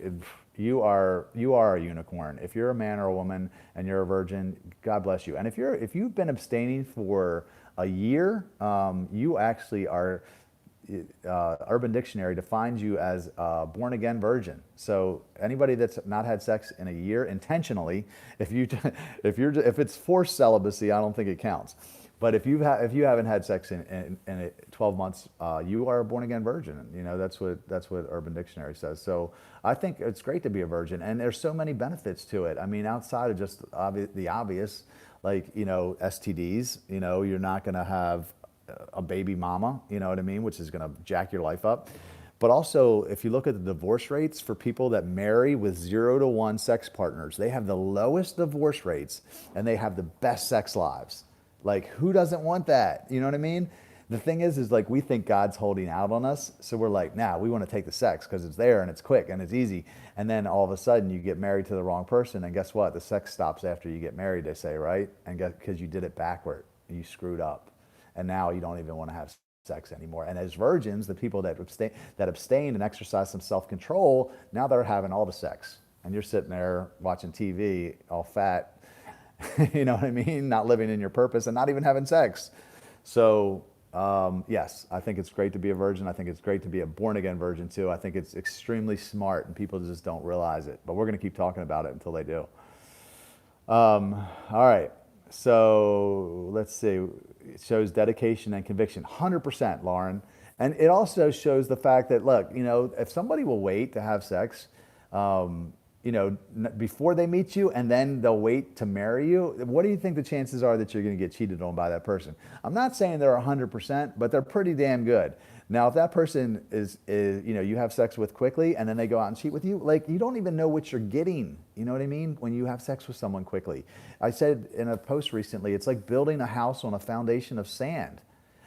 you are a unicorn. If you're a man or a woman and you're a virgin, God bless you. And if you've been abstaining for a year, you actually are. Urban Dictionary defines you as a born-again virgin. So anybody that's not had sex in a year intentionally, if it's forced celibacy, I don't think it counts. But if you haven't had sex in 12 months, you are a born-again virgin. That's what Urban Dictionary says. So I think it's great to be a virgin, and there's so many benefits to it. I mean, outside of just the obvious, like STDs. You're not going to have a baby mama, you know what I mean, which is going to jack your life up. But also, if you look at the divorce rates for people that marry with 0 to 1 sex partners, they have the lowest divorce rates and they have the best sex lives. Like, who doesn't want that? You know what I mean? The thing is like, we think God's holding out on us. So we're like, nah, we want to take the sex because it's there and it's quick and it's easy. And then all of a sudden you get married to the wrong person. And guess what? The sex stops after you get married, they say, right? And because you did it backward, you screwed up. And now you don't even want to have sex anymore. And as virgins, the people that abstain and exercise some self-control, now they're having all the sex. And you're sitting there watching TV, all fat, you know what I mean? Not living in your purpose and not even having sex. So, yes, I think it's great to be a virgin. I think it's great to be a born-again virgin, too. I think it's extremely smart, and people just don't realize it. But we're going to keep talking about it until they do. All right. So let's see. It shows dedication and conviction. 100%, Lauren. And it also shows the fact that, look, if somebody will wait to have sex, before they meet you and then they'll wait to marry you, what do you think the chances are that you're going to get cheated on by that person? I'm not saying they're 100%, but they're pretty damn good. Now, if that person is you have sex with quickly and then they go out and cheat with you, like, you don't even know what you're getting. You know what I mean? When you have sex with someone quickly. I said in a post recently, it's like building a house on a foundation of sand.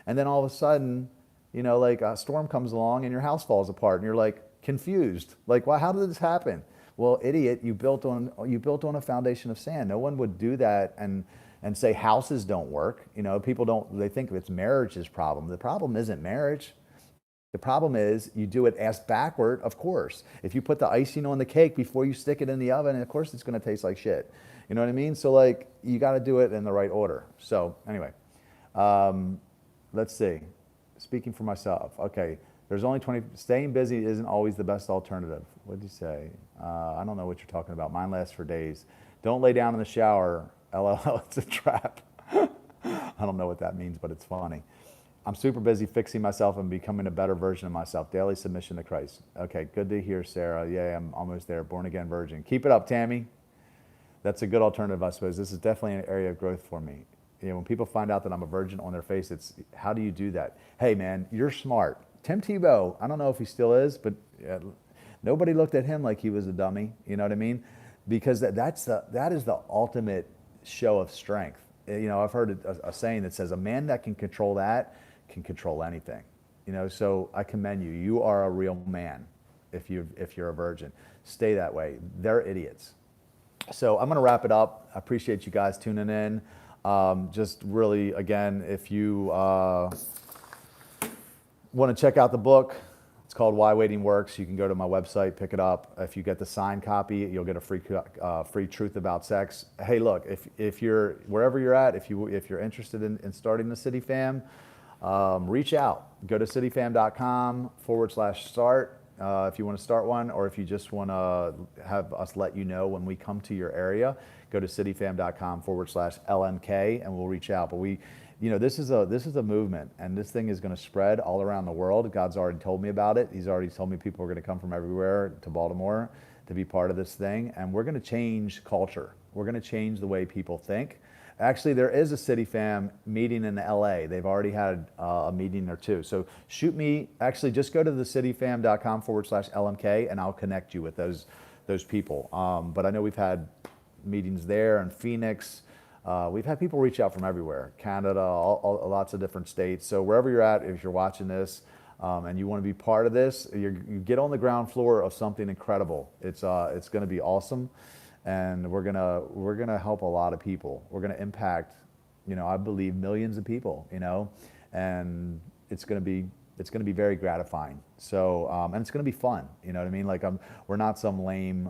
And then all of a sudden, like a storm comes along and your house falls apart and you're like confused. Like, well, how did this happen? Well, idiot, you built on a foundation of sand. No one would do that and say houses don't work. They think it's marriage's problem. The problem isn't marriage. The problem is you do it ass backward, of course. If you put the icing on the cake before you stick it in the oven, of course it's going to taste like shit. You know what I mean? So, like, you got to do it in the right order. So anyway, let's see. Speaking for myself. Okay, there's only 20. Staying busy isn't always the best alternative. What did you say? I don't know what you're talking about. Mine lasts for days. Don't lay down in the shower. LOL, it's a trap. I don't know what that means, but it's funny. I'm super busy fixing myself and becoming a better version of myself. Daily submission to Christ. Okay, good to hear, Sarah. Yeah, I'm almost there. Born again virgin. Keep it up, Tammy. That's a good alternative, I suppose. This is definitely an area of growth for me. When people find out that I'm a virgin on their face, it's, how do you do that? Hey, man, you're smart. Tim Tebow, I don't know if he still is, but nobody looked at him like he was a dummy. You know what I mean? Because that is the ultimate show of strength. I've heard a saying that says a man that can control that can control anything. So I commend you. You are a real man if you're a virgin. Stay that way. They're idiots. So I'm going to wrap it up. I appreciate you guys tuning in. Just really, again, if you want to check out the book, it's called Why Waiting Works. You can go to my website, pick it up. If you get the signed copy, you'll get a free truth about sex. Hey, look, if you're wherever you're at, if you're interested in starting the City Fam, reach out. Go to cityfam.com/start if you want to start one, or if you just want to have us let you know when we come to your area, go to cityfam.com/LMK and we'll reach out. But this is a movement, and this thing is going to spread all around the world. God's already told me about it. He's already told me people are going to come from everywhere to Baltimore to be part of this thing, and we're going to change culture. We're going to change the way people think. Actually, there is a City Fam meeting in LA. They've already had a meeting or two. So shoot me, actually just go to thecityfam.com/LMK and I'll connect you with those people. But I know we've had meetings there in Phoenix. We've had people reach out from everywhere, Canada, lots of different states. So wherever you're at, if you're watching this and you want to be part of this, you get on the ground floor of something incredible. It's going to be awesome. And we're gonna help a lot of people. We're gonna impact, I believe millions of people, and it's gonna be very gratifying. So and it's gonna be fun. You know what I mean? Like we're not some lame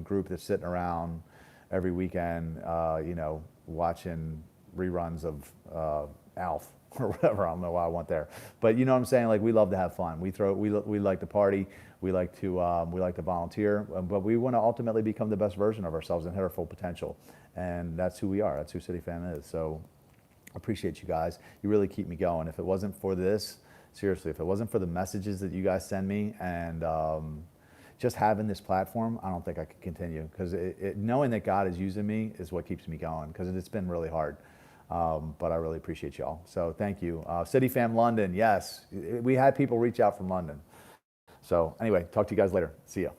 group that's sitting around every weekend, watching reruns of Alf or whatever. I don't know why I went there, but you know what I'm saying? Like we love to have fun. We like to party. We like to volunteer, but we want to ultimately become the best version of ourselves and hit our full potential. And that's who we are. That's who City Fam is. So I appreciate you guys. You really keep me going. If it wasn't for this, seriously, if it wasn't for the messages that you guys send me and just having this platform, I don't think I could continue, because knowing that God is using me is what keeps me going, because it's been really hard. But I really appreciate y'all. So thank you. City Fam London, yes. We had people reach out from London. So anyway, talk to you guys later. See ya.